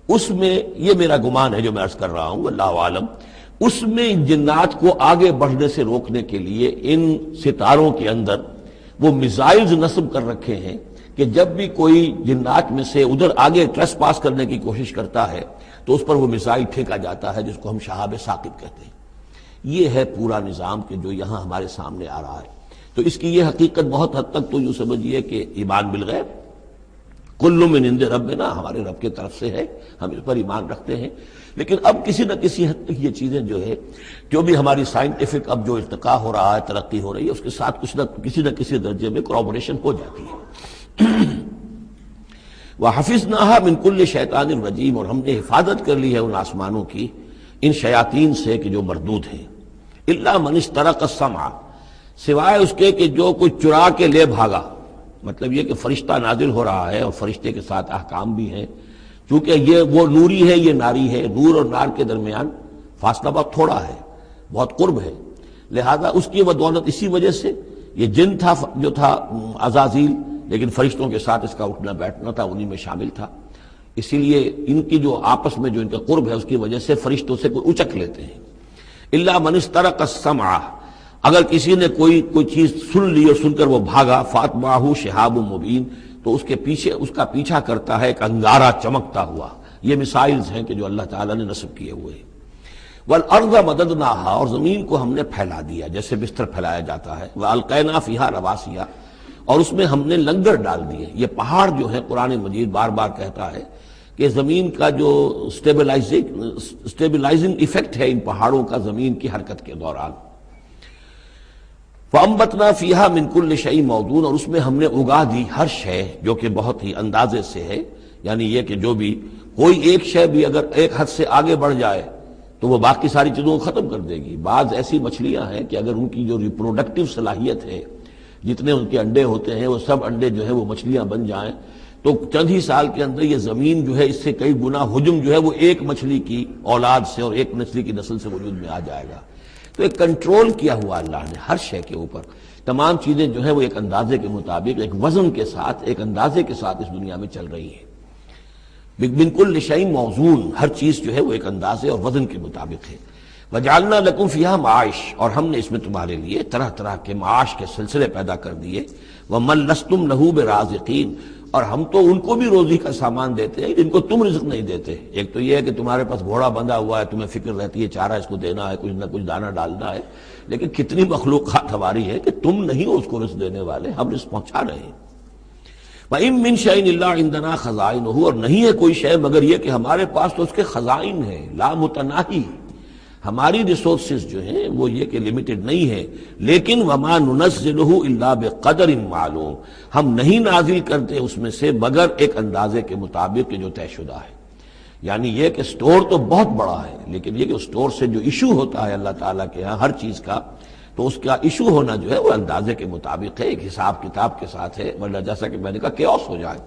اس میں، یہ میرا گمان ہے جو میں عرض کر رہا ہوں اللہ عالم، اس میں جنات کو آگے بڑھنے سے روکنے کے لیے ان ستاروں کے اندر وہ میزائلز نصب کر رکھے ہیں کہ جب بھی کوئی جنات میں سے ادھر آگے ٹریس پاس کرنے کی کوشش کرتا ہے تو اس پر وہ میزائل پھینکا جاتا ہے جس کو ہم شہاب ثاقب کہتے ہیں. یہ ہے پورا نظام کہ جو یہاں ہمارے سامنے آ رہا ہے. تو اس کی یہ حقیقت بہت حد تک تو یوں سمجھیے کہ ایمان بالغیب، کل من عند ربنا، ہمارے رب کے طرف سے ہے، ہم اس پر ایمان رکھتے ہیں. لیکن اب کسی نہ کسی حد تک یہ چیزیں جو بھی ہماری سائنٹیفک اب جو ارتقاء ہو رہا ہے، ترقی ہو رہی ہے، اس کے ساتھ کچھ نہ کسی درجے میں کورابوریشن ہو جاتی ہے. وَحَفِظْنَاهَا مِنْ كُلِّ شَيْطَانٍ رَجِيمٍ، اور ہم نے حفاظت کر لی ہے ان آسمانوں کی ان شیاطین سے کہ جو مردود ہیں. إِلَّا مَنِ اسْتَرَقَ السَّمْعَ، سوائے اس کے کہ جو کوئی چرا کے لے بھاگا. مطلب یہ کہ فرشتہ نازل ہو رہا ہے اور فرشتے کے ساتھ احکام بھی ہیں، چونکہ یہ وہ نوری ہے، یہ ناری ہے، نور اور نار کے درمیان فاصلہ بہت تھوڑا ہے، بہت قرب ہے، لہذا اس کی بدولت اسی وجہ سے یہ جن تھا جو تھا عزازیل، لیکن فرشتوں کے ساتھ اس کا اٹھنا بیٹھنا تھا، انہی میں شامل تھا، اسی لیے ان کی جو آپس میں جو ان کا قرب ہے اس کی وجہ سے فرشتوں سے کوئی اچک لیتے ہیں۔ الا من استرق السمع، اگر کسی نے کوئی چیز سن لی اور سن کر وہ بھاگا، فاتبعہ شہاب مبین، تو اس کے پیچھے اس کا پیچھا کرتا ہے ایک انگارہ چمکتا ہوا۔ یہ مثائلز ہیں کہ جو اللہ تعالیٰ نے نصب کیے ہوئے ہیں۔ والارض مددناہا، اور زمین کو ہم نے پھیلا دیا جیسے بستر پھیلایا جاتا ہے، والقینا فیہا رواسیا، اور اس میں ہم نے لنگر ڈال دیے۔ یہ پہاڑ جو ہے قرآن مجید بار بار کہتا ہے کہ زمین کا جو سٹیبلائزنگ ایفیکٹ ہے ان پہاڑوں کا زمین کی حرکت کے دوران۔ فَأَنبَتْنَا فِيهَا مِن كُلِّ شَيْءٍ مَوْزُونٍ، اور اس میں ہم نے اگا دی ہر شے جو کہ بہت ہی اندازے سے ہے، یعنی یہ کہ جو بھی کوئی ایک شے بھی اگر ایک حد سے آگے بڑھ جائے تو وہ باقی ساری چیزوں کو ختم کر دے گی۔ بعض ایسی مچھلیاں ہیں کہ اگر ان کی جو ریپروڈکٹیو صلاحیت ہے، جتنے ان کے انڈے ہوتے ہیں وہ سب انڈے جو ہے وہ مچھلیاں بن جائیں تو چند ہی سال کے اندر یہ زمین جو ہے اس سے کئی گنا حجم جو ہے وہ ایک مچھلی کی اولاد سے اور ایک مچھلی کی نسل سے وجود میں آ جائے گا۔ تو ایک کنٹرول کیا ہوا اللہ نے ہر شے کے اوپر، تمام چیزیں جو ہے وہ ایک اندازے کے مطابق، ایک وزن کے ساتھ، ایک اندازے کے ساتھ اس دنیا میں چل رہی ہیں۔ من کل شیء موزون، ہر چیز جو ہے وہ ایک اندازے اور وزن کے مطابق ہے۔ وجعلنا لکم فیہا معاش، اور ہم نے اس میں تمہارے لیے طرح طرح کے معاش کے سلسلے پیدا کر دیے۔ ومن لستم لہ برازقین، اور ہم تو ان کو بھی روزی کا سامان دیتے ہیں جن کو تم رزق نہیں دیتے۔ ایک تو یہ ہے کہ تمہارے پاس گھوڑا بندھا ہوا ہے، تمہیں فکر رہتی ہے چارہ اس کو دینا ہے، کچھ نہ کچھ دانہ ڈالنا ہے، لیکن کتنی مخلوقات ہماری ہے کہ تم نہیں ہو اس کو رزق دینے والے، ہم رزق پہنچا رہے ہیں۔ وَإِن مِّن شَيْءٍ إِلَّا عِندَنَا خَزَائِنُهُ، اور نہیں ہے کوئی شے مگر یہ کہ ہمارے پاس تو اس کے خزائن ہیں، لا متناہی، ہماری ریسورسز جو ہیں وہ یہ کہ لمیٹڈ نہیں ہے، لیکن وَمَا نُنَزِّلُهُ إِلَّا بِقَدَرٍ معلوم، ہم نہیں نازل کرتے اس میں سے مگر ایک اندازے کے مطابق کہ جو طے شدہ ہے۔ یعنی یہ کہ سٹور تو بہت بڑا ہے، لیکن یہ کہ سٹور سے جو ایشو ہوتا ہے اللہ تعالیٰ کے ہاں ہر چیز کا، تو اس کا ایشو ہونا جو ہے وہ اندازے کے مطابق ہے، ایک حساب کتاب کے ساتھ ہے، ورنہ جیسا کہ میں نے کہا کیوس ہو جائے۔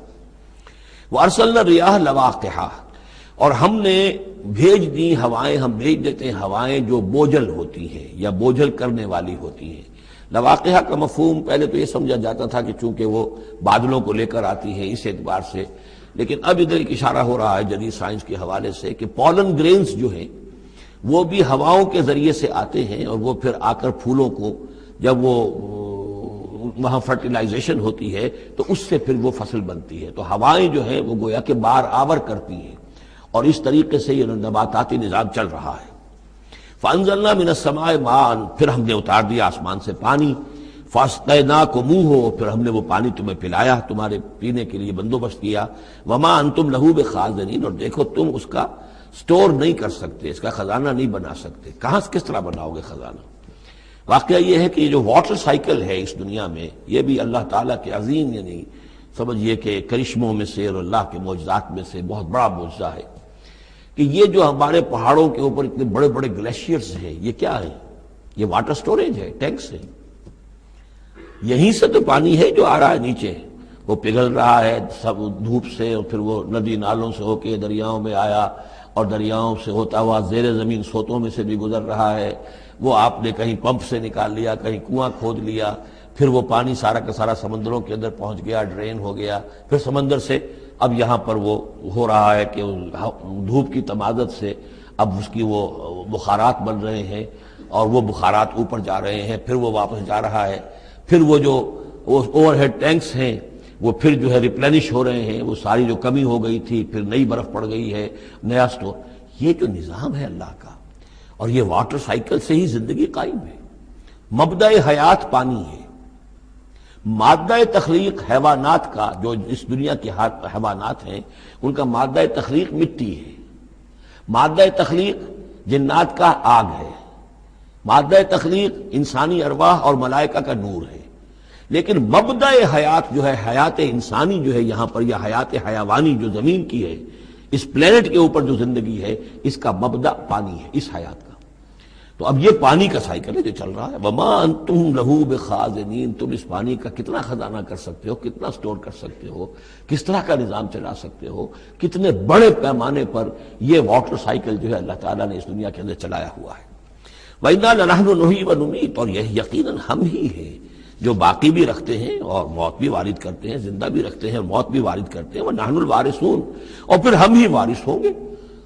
وَأَرْسَلْنَا الرِّيَاحَ لَوَاقِحَ، اور ہم نے بھیج دی ہوائیں، ہم بھیج دیتے ہیں ہوائیں جو بوجھل ہوتی ہیں یا بوجھل کرنے والی ہوتی ہیں۔ لواقعہ کا مفہوم پہلے تو یہ سمجھا جاتا تھا کہ چونکہ وہ بادلوں کو لے کر آتی ہیں اس اعتبار سے، لیکن اب ادھر ایک اشارہ ہو رہا ہے جدید سائنس کے حوالے سے کہ پولن گرینز جو ہیں وہ بھی ہواؤں کے ذریعے سے آتے ہیں، اور وہ پھر آ کر پھولوں کو جب وہ وہاں فرٹیلائزیشن ہوتی ہے تو اس سے پھر وہ فصل بنتی ہے۔ تو ہوائیں جو ہیں وہ گویا کہ بار آور کرتی ہیں، اور اس طریقے سے یہ نباتاتی نظام چل رہا ہے۔ فَأَنزَلْنَا مِنَ السَّمَاءِ مَاءً، پھر ہم نے اتار دیا آسمان سے پانی، فَاسْقَيْنَاكُمُوهُ، پھر ہم نے وہ پانی تمہیں پلایا، تمہارے پینے کے لیے بندوبست کیا۔ وَمَا أَنْتُمْ لَهُ بِخَازِنِينَ، اور دیکھو تم اس کا سٹور نہیں کر سکتے، اس کا خزانہ نہیں بنا سکتے۔ کہاں کس طرح بناؤ گے خزانہ؟ واقعہ یہ ہے کہ یہ جو واٹر سائیکل ہے اس دنیا میں، یہ بھی اللہ تعالیٰ کے عظیم، یعنی سمجھئے کہ کرشموں میں سے اور اللہ کے معجزات میں سے بہت بڑا معجزہ ہے کہ یہ جو ہمارے پہاڑوں کے اوپر اتنے بڑے بڑے گلیشیئرز ہیں، یہ کیا ہے؟ یہ واٹر سٹوریج ہے، ٹینکس ہے۔ یہیں سے تو پانی ہے جو آ رہا ہے نیچے، وہ پگھل رہا ہے سب دھوپ سے، اور پھر وہ ندی نالوں سے ہو کے دریاؤں میں آیا، اور دریاؤں سے ہوتا ہوا زیر زمین سوتوں میں سے بھی گزر رہا ہے۔ وہ آپ نے کہیں پمپ سے نکال لیا، کہیں کنواں کھود لیا، پھر وہ پانی سارا کا سارا سمندروں کے اندر پہنچ گیا، ڈرین ہو گیا، پھر سمندر سے اب یہاں پر وہ ہو رہا ہے کہ دھوپ کی تمازت سے اب اس کی وہ بخارات بن رہے ہیں، اور وہ بخارات اوپر جا رہے ہیں، پھر وہ واپس جا رہا ہے، پھر وہ جو اوور ہیڈ ٹینکس ہیں وہ پھر جو ہے ریپلینش ہو رہے ہیں، وہ ساری جو کمی ہو گئی تھی پھر نئی برف پڑ گئی ہے، نیا سٹور۔ یہ جو نظام ہے اللہ کا، اور یہ واٹر سائیکل سے ہی زندگی قائم ہے۔ مبدأ حیات پانی ہے، مادہ تخلیق حیوانات کا، جو اس دنیا کے حیوانات ہیں ان کا مادہ تخلیق مٹی ہے، مادہ تخلیق جنات کا آگ ہے، مادہ تخلیق انسانی ارواح اور ملائکہ کا نور ہے، لیکن مبدأ حیات جو ہے، حیات انسانی جو ہے یہاں پر، یا حیات حیوانی جو زمین کی ہے، اس پلینٹ کے اوپر جو زندگی ہے، اس کا مبدأ پانی ہے، اس حیات کا۔ تو اب یہ پانی کا سائیکل ہے جو چل رہا ہے۔ وَمَا أَنْتُمْ لَهُ بِخَازِنِينَ، تم اس پانی کا کتنا خزانہ کر سکتے ہو، کتنا سٹور کر سکتے ہو، کس طرح کا نظام چلا سکتے ہو، کتنے بڑے پیمانے پر یہ واٹر سائیکل جو ہے اللہ تعالیٰ نے اس دنیا کے اندر چلایا ہوا ہے۔ وَإِنَّا لَنَحْنُ نُحْيِي وَنُمِيتُ، اور یہ یقیناً ہم ہی ہیں جو باقی بھی رکھتے ہیں اور موت بھی وارد کرتے ہیں، زندہ بھی رکھتے ہیں اور موت بھی وارد کرتے ہیں، وَنَحْنُ الْوَارِثُونَ، اور پھر ہم ہی وارث ہوں گے،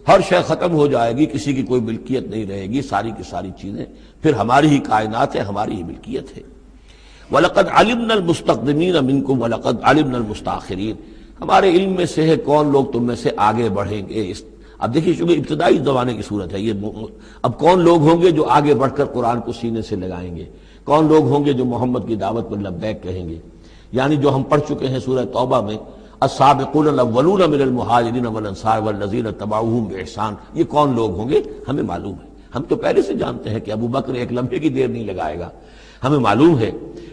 ہر شے ختم ہو جائے گی، کسی کی کوئی ملکیت نہیں رہے گی، ساری کی ساری چیزیں پھر ہماری ہی کائنات ہے، ہماری ہی ملکیت ہے۔ وَلَقَدْ عَلِمْنَا الْمُسْتَقْدِمِينَ مِنْكُمْ وَلَقَدْ عَلِمْنَا الْمُسْتَأْخِرِينَ، ہمارے علم میں سے ہے کون لوگ تم میں سے آگے بڑھیں گے۔ اب دیکھیے چونکہ ابتدائی زمانے کی صورت ہے یہ، اب کون لوگ ہوں گے جو آگے بڑھ کر قرآن کو سینے سے لگائیں گے، کون لوگ ہوں گے جو محمد کی دعوت پر لبیک کہیں گے، یعنی جو ہم پڑھ چکے ہیں سورہ توبہ میں، السابقون الاولون من المہاجرین والانصار والذین اتبعوہم بإحسان، یہ کون لوگ ہوں گے ہمیں معلوم ہے، ہم تو پہلے سے جانتے ہیں کہ ابو بکر ایک لمحے کی دیر نہیں لگائے گا، ہمیں معلوم ہے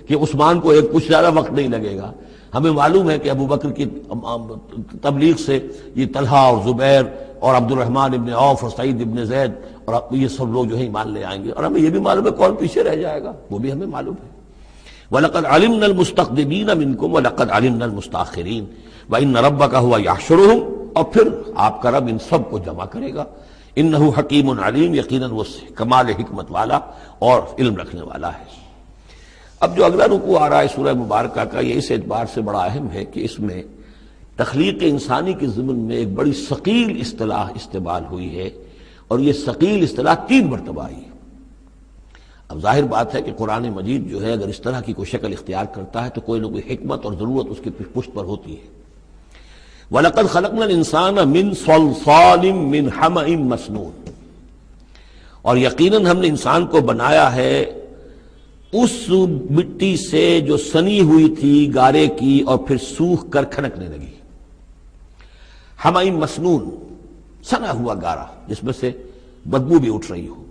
کہ عثمان کو ایک کچھ زیادہ وقت نہیں لگے گا، ہمیں معلوم ہے کہ ابو بکر کی تبلیغ سے یہ طلحہ اور زبیر اور عبد الرحمن ابن عوف اور سعید ابن زید اور یہ سب لوگ جو ہے ایمان لے آئیں گے، اور ہمیں یہ بھی معلوم ہے کون پیچھے رہ جائے گا، وہ بھی ہمیں معلوم ہے۔ وَلَقَدْ عَلِمْنَا الْمُسْتَقْدِمِينَ مِنْكُمْ وَلَقَدْ عَلِمْنَا الْمُسْتَأْخِرِينَ وَإِنَّ رَبَّكَ هُوَ يَحْشُرُهُمْ، اور پھر آپ کا رب ان سب کو جمع کرے گا، إِنَّهُ حَكِيمٌ عَلِيمٌ، یقیناً وہ کمال حکمت والا اور علم رکھنے والا ہے۔ اب جو اگلا رکوع آ رہا ہے سورہ مبارکہ کا، یہ اس اعتبار سے بڑا اہم ہے کہ اس میں تخلیق انسانی کے ضمن میں ایک بڑی ثقیل اصطلاح استعمال ہوئی ہے، اور یہ ثقیل اصطلاح 3 مرتبہ آئی ہے۔ اب ظاہر بات ہے کہ قرآن مجید جو ہے اگر اس طرح کی کوئی شکل اختیار کرتا ہے تو کوئی نہ کوئی حکمت اور ضرورت اس کی پشت پر ہوتی ہے۔ وَلَقَدْ خَلَقْنَا الْإِنسَانَ مِنْ صَلْصَالٍ مِّنْ حَمَإٍ مَّسْنُونٍ، اور یقیناً ہم نے انسان کو بنایا ہے اس مٹی سے جو سنی ہوئی تھی گارے کی اور پھر سوکھ کر کھنکنے لگی۔ حمائم مسنون، سنا ہوا گارا جس میں سے بدبو بھی اٹھ رہی ہو۔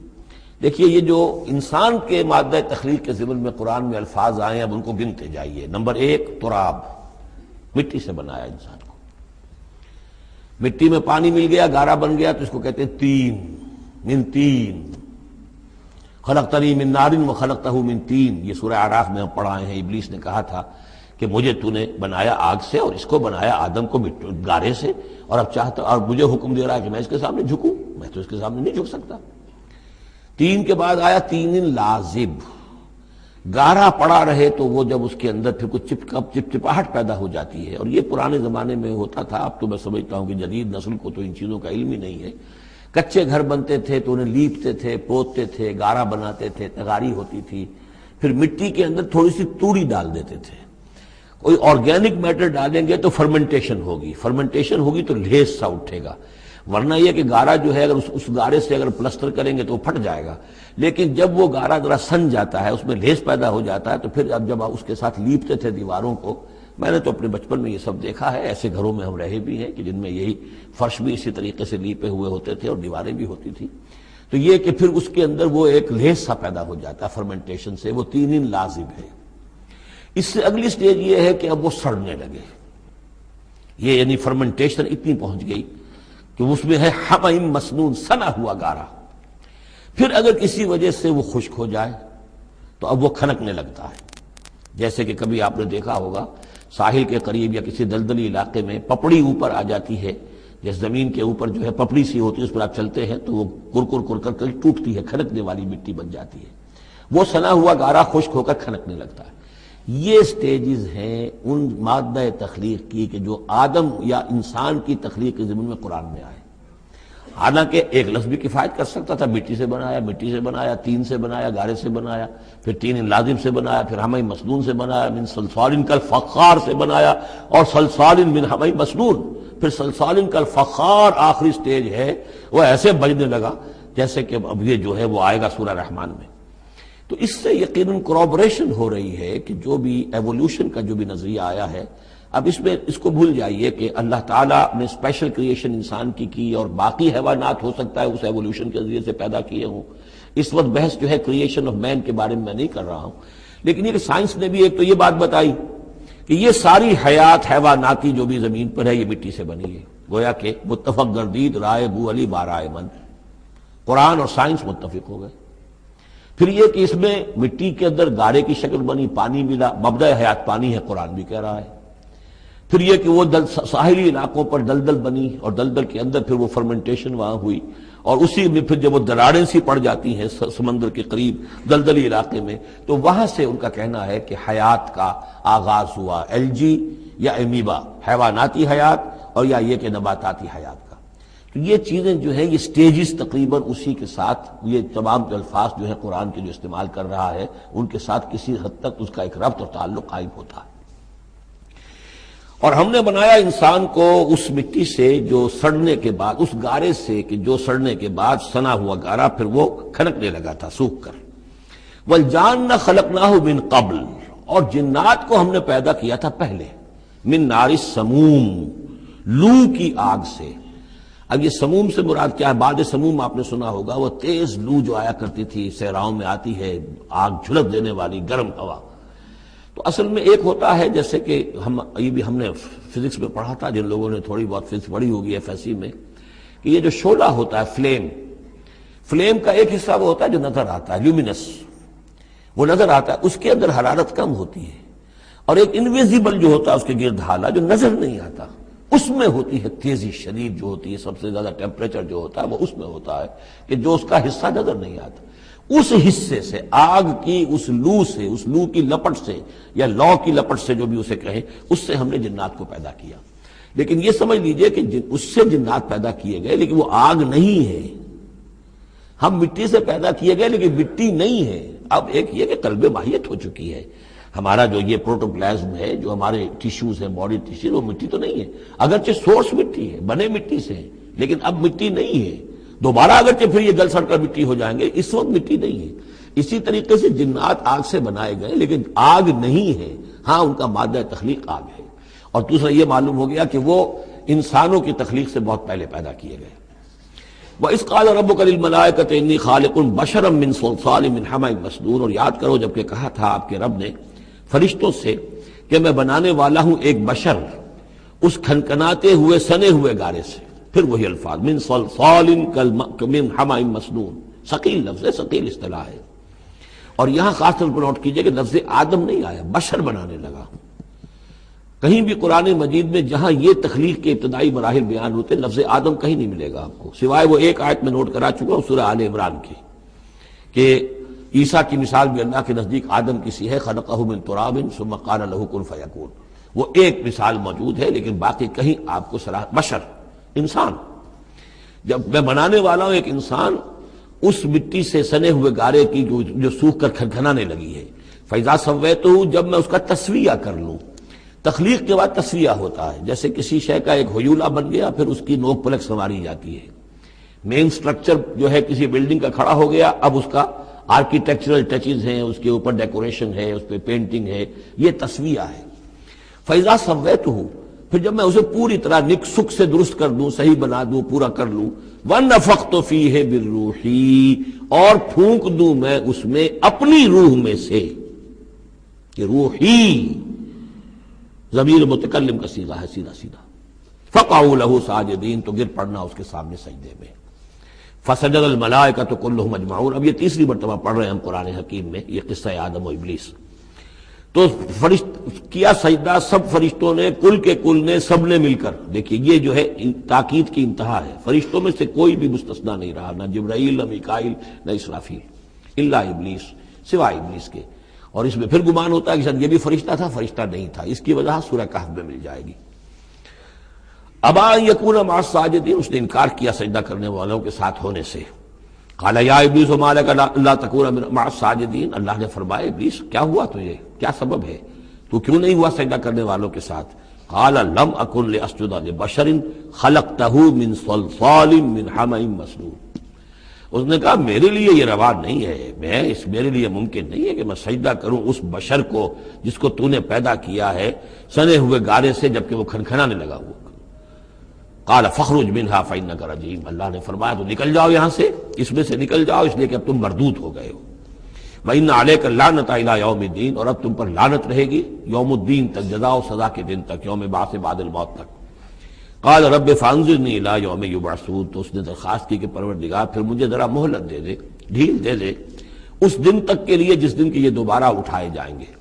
دیکھیے یہ جو انسان کے مادہ تخلیق کے ضمن میں قرآن میں الفاظ آئے ہیں، اب ان کو گنتے جائیے۔ نمبر 1 تراب، مٹی سے بنایا انسان کو، مٹی میں پانی مل گیا گارا بن گیا تو اس کو کہتے ہیں تین، من تین، خلقتنی من نار وخلقتہ من تین، یہ سورہ اعراف میں ہم پڑھائے ہیں۔ ابلیس نے کہا تھا کہ مجھے تو نے بنایا آگ سے اور اس کو بنایا آدم کو گارے سے، اور اب چاہتا اور مجھے حکم دے رہا ہے کہ میں اس کے سامنے جھکوں، میں تو اس کے سامنے نہیں جھک سکتا۔ تین کے بعد آیا تین لازب، گارا پڑا رہے تو وہ جب اس کے اندر پھر کچھ چپچپاہٹ پیدا ہو جاتی ہے، اور یہ پرانے زمانے میں ہوتا تھا، اب تو میں سمجھتا ہوں کہ جدید نسل کو تو ان چیزوں کا علم ہی نہیں ہے۔ کچے گھر بنتے تھے تو انہیں لیپتے تھے، پوتتے تھے، گارا بناتے تھے، تغاری ہوتی تھی، پھر مٹی کے اندر تھوڑی سی توڑی ڈال دیتے تھے، کوئی آرگینک میٹر ڈالیں گے تو فرمنٹیشن ہوگی، فرمنٹیشن ہوگی تو لیس سا اٹھے گا، ورنہ یہ کہ گارا جو ہے اگر اس گارے سے اگر پلسٹر کریں گے تو وہ پھٹ جائے گا، لیکن جب وہ گارا ذرا سن جاتا ہے، اس میں لیس پیدا ہو جاتا ہے، تو پھر اب جب اس کے ساتھ لیپتے تھے دیواروں کو، میں نے تو اپنے بچپن میں یہ سب دیکھا ہے، ایسے گھروں میں ہم رہے بھی ہیں کہ جن میں یہی فرش بھی اسی طریقے سے لیپے ہوئے ہوتے تھے اور دیواریں بھی ہوتی تھی، تو یہ کہ پھر اس کے اندر وہ ایک لیس سا پیدا ہو جاتا ہے فرمنٹیشن سے، وہ تین لازب ہے۔ اس سے اگلی سٹیج یہ ہے کہ اب وہ سڑنے لگے، یہ یعنی فرمنٹیشن اتنی پہنچ گئی کہ اس میں ہے حمیم مسنون، سنا ہوا گارا، پھر اگر کسی وجہ سے وہ خشک ہو جائے تو اب وہ کھنکنے لگتا ہے، جیسے کہ کبھی آپ نے دیکھا ہوگا ساحل کے قریب یا کسی دلدلی علاقے میں پپڑی اوپر آ جاتی ہے، جیسے زمین کے اوپر جو ہے پپڑی سی ہوتی ہے، اس پر آپ چلتے ہیں تو وہ کر کر ٹوٹتی ہے، کھنکنے والی مٹی بن جاتی ہے، وہ سنا ہوا گارا خشک ہو کر کھنکنے لگتا ہے۔ یہ سٹیجز ہیں ان مادہ تخلیق کی کہ جو آدم یا انسان کی تخلیق کے ضمن میں قرآن میں آئے۔ حالانکہ ایک لفظ بھی کفایت کر سکتا تھا، مٹی سے بنایا، تین سے بنایا، گارے سے بنایا، پھر تین لازم سے بنایا، پھر حمئی مسنون سے بنایا، من صلصال کالفخار سے بنایا، اور صلصال من حمئی مسنون، پھر صلصال کالفخار آخری سٹیج ہے، وہ ایسے بجنے لگا جیسے کہ اب یہ جو ہے وہ آئے گا سورہ رحمان میں۔ تو اس سے یقیناً کورابریشن ہو رہی ہے کہ جو بھی ایوولوشن کا جو بھی نظریہ آیا ہے، اب اس میں اس کو بھول جائیے کہ اللہ تعالیٰ نے اسپیشل کریشن انسان کی اور باقی حیوانات ہو سکتا ہے اس ایوولوشن کے ذریعے سے پیدا کیے ہوں۔ اس وقت بحث جو ہے کریشن آف مین کے بارے میں نہیں کر رہا ہوں، لیکن یہ کہ سائنس نے بھی ایک تو یہ بات بتائی کہ یہ ساری حیات حیواناتی جو بھی زمین پر ہے یہ مٹی سے بنی ہے، گویا کہ متفق گردید رائے بو علی بارائے من، قرآن اور سائنس متفق ہو گئے۔ پھر یہ کہ اس میں مٹی کے اندر گارے کی شکل بنی، پانی ملا، مبدأ حیات پانی ہے، قرآن بھی کہہ رہا ہے۔ پھر یہ کہ وہ ساحلی علاقوں پر دلدل بنی اور دلدل کے اندر پھر وہ فرمنٹیشن وہاں ہوئی، اور اسی میں پھر جب وہ دراڑیں سی پڑ جاتی ہیں سمندر کے قریب دلدلی علاقے میں، تو وہاں سے ان کا کہنا ہے کہ حیات کا آغاز ہوا، الجی یا امیبا، حیواناتی حیات، اور یا یہ کہ نباتاتی حیات کا۔ تو یہ چیزیں جو ہیں یہ سٹیجز تقریباً اسی کے ساتھ، یہ تمام الفاظ جو ہیں قرآن کے جو استعمال کر رہا ہے ان کے ساتھ کسی حد تک اس کا ایک ربط اور تعلق قائم ہوتا ہے۔ اور ہم نے بنایا انسان کو اس مٹی سے جو سڑنے کے بعد، اس گارے سے کہ جو سڑنے کے بعد سنا ہوا گارا پھر وہ کھنکنے لگا تھا سوکھ کر۔ والجان خلقناہ من قبل، اور جنات کو ہم نے پیدا کیا تھا پہلے، من نار السموم، لو کی آگ سے۔ اب یہ سموم سے مراد کیا ہے؟ بعد سموم آپ نے سنا ہوگا، وہ تیز لو جو آیا کرتی تھی، صحراؤں میں آتی ہے، آگ جھلک دینے والی گرم ہوا۔ تو اصل میں ایک ہوتا ہے جیسے کہ ہم نے فزکس میں پڑھا تھا، جن لوگوں نے تھوڑی بہت فزکس پڑھی ہوگی ایف ایس سی میں، کہ یہ جو شعلہ ہوتا ہے، فلیم کا ایک حصہ وہ ہوتا ہے جو نظر آتا ہے، لیومینس، وہ نظر آتا ہے، اس کے اندر حرارت کم ہوتی ہے، اور ایک انویزیبل جو ہوتا ہے اس کے گرد حالہ جو نظر نہیں آتا، اس میں ہوتی ہے تیزی شدید جو ہوتی ہے، سب سے زیادہ ٹیمپریچر جو ہوتا ہے وہ اس میں ہوتا ہے کہ جو اس کا حصہ نظر نہیں آتا۔ اس حصے سے، آگ کی اس لو سے، اس لو کی لپٹ سے یا لو کی لپٹ سے جو بھی اسے کہیں، اس سے ہم نے جنات کو پیدا کیا۔ لیکن یہ سمجھ لیجئے کہ اس سے جنات پیدا کیے گئے لیکن وہ آگ نہیں ہے۔ ہم مٹی سے پیدا کیے گئے لیکن مٹی نہیں ہے۔ اب ایک یہ کہ قلب ماہیت ہو چکی ہے، ہمارا جو یہ پروٹوپلازم ہے، جو ہمارے ٹیشوز ہیں، باڈی ٹیشوز، وہ مٹی تو نہیں ہے، اگرچہ سورس مٹی ہے، بنے مٹی سے ہیں، لیکن اب مٹی نہیں ہے۔ دوبارہ اگرچہ پھر یہ گل سڑ کر مٹی ہو جائیں گے، اس وقت مٹی نہیں ہے۔ اسی طریقے سے جنات آگ سے بنائے گئے لیکن آگ نہیں ہے، ہاں ان کا مادہ تخلیق آگ ہے۔ اور دوسرا یہ معلوم ہو گیا کہ وہ انسانوں کی تخلیق سے بہت پہلے پیدا کیے گئے۔ وَإِذْ قَالَ رَبُّكَ لِلْمَلَائِكَةِ إِنِّي خَالِقٌ بَشَرًا مِّن صَلْصَالٍ مِّنْ حَمَإٍ مَّسْنُونٍ، اور یاد کرو جب کہ کہا تھا آپ کے رب نے فرشتوں سے کہ میں بنانے والا ہوں ایک بشر اس کھنکھناتے ہوئے سنے ہوئے گارے سے۔ پھر وہی الفاظ، من صلصال من حمأ مسنون، ثقیل لفظ ہے، ثقیل اصطلاح ہے۔ اور یہاں خاص طور پر نوٹ کیجئے کہ لفظ آدم نہیں آیا، بشر بنانے لگا۔ کہیں بھی قرآن مجید میں جہاں یہ تخلیق کے ابتدائی مراحل بیان ہوتے لفظ آدم کہیں نہیں ملے گا آپ کو، سوائے وہ ایک آیت میں نوٹ کرا چکا ہوں سورہ آل عمران کی، کہ عیسیٰ کی مثال بھی اللہ کے نزدیک آدم کی سی ہے، خلقہ من تراب ثم قال له کن فیکون، وہ ایک مثال موجود ہے، لیکن باقی کہیں آپ کو بشر، انسان، جب میں بنانے والا ہوں ایک انسان اس مٹی سے سنے ہوئے گارے کی جو سوکھ کر کھنکھنانے لگی ہے، فَإِذَا سَوَّيْتُهُ، جب میں اس کا تسویہ کر لوں۔ تخلیق کے بعد تسویہ ہوتا ہے، جیسے کسی شے کا ایک ہیولہ بن گیا پھر اس کی نوک پلک سنواری جاتی ہے، مین سٹرکچر جو ہے کسی بلڈنگ کا کھڑا ہو گیا، اب اس کا آرکیٹیکچرل ٹچز ہیں، اس کے اوپر ڈیکوریشن ہے، اس پہ پینٹنگ ہے، یہ تسویہ ہے۔ فَإِذَا سَوَّيْتُهُ، پھر جب میں اسے پوری طرح نک سک سے درست کر دوں، صحیح بنا دوں، پورا کر لوں، وَنَفَخْتُ فِيهِ مِن رُوحِي، اور پھونک دوں میں اس میں اپنی روح میں سے، کہ روحی ضمیر متکلم کا صیغہ ہے سیدھا سیدھا، فَقَعُوا لَهُ سَاجِدِينَ، تو گر پڑنا اس کے سامنے سجدے میں۔ فَسَجَدَ الْمَلَائِكَةُ كُلُّهُمْ أَجْمَعُونَ، اب یہ تیسری مرتبہ پڑھ رہے ہیں ہم قرآن حکیم میں یہ قصہ آدم و ابلیس۔ تو کیا سجدہ سب فرشتوں نے، کل کے کل نے، سب نے مل کر۔ دیکھیے یہ جو ہے تاکید کی انتہا ہے، فرشتوں میں سے کوئی بھی مستثنیٰ نہیں رہا، نہ جبرائیل، نہ میکائیل، نہ اسرافیل، الا ابلیس، سوائے ابلیس کے۔ اور اس میں پھر گمان ہوتا ہے کہ شاید یہ بھی فرشتہ تھا، فرشتہ نہیں تھا، اس کی وجہ سورہ کہف میں مل جائے گی۔ ابا ان یکون مع الساجدین، اس نے انکار کیا سجدہ کرنے والوں کے ساتھ ہونے سے۔ قال یا ابلیس ما لک الا تکون مع الساجدین، اللہ نے فرمایا ابلیس کیا ہوا تجھے، کیا سبب ہے، تو کیوں نہیں ہوا سجدہ کرنے والوں کے ساتھ؟ قال لم اکن لاسجد لبشر خلقتہ من صلصال من حمأ مسنون، اس نے کہا میرے لیے یہ روا نہیں ہے، میرے لیے ممکن نہیں ہے کہ میں سجدہ کروں اس بشر کو جس کو تو نے پیدا کیا ہے سنے ہوئے گارے سے، جبکہ وہ کھنکھنانے لگا ہوا۔ قال فاخرج منها فإنك رجيم، اللہ نے فرمایا تو نکل جاؤ یہاں سے، اس میں سے نکل جاؤ، اس لیے کہ اب تم مردود ہو گئے ہو۔ وإن عليك اللعنة إلى يوم الدين، اور اب تم پر لعنت رہے گی یوم الدین تک، جزا و سزا کے دن تک، یوم بعث بعد الموت تک۔ قال رب فانظرني إلى يوم يبعثون، تو اس نے درخواست کی کہ پروردگار پھر مجھے ذرا مہلت دے دے، ڈھیل دے دے اس دن تک کے لیے جس دن کے یہ دوبارہ اٹھائے جائیں گے۔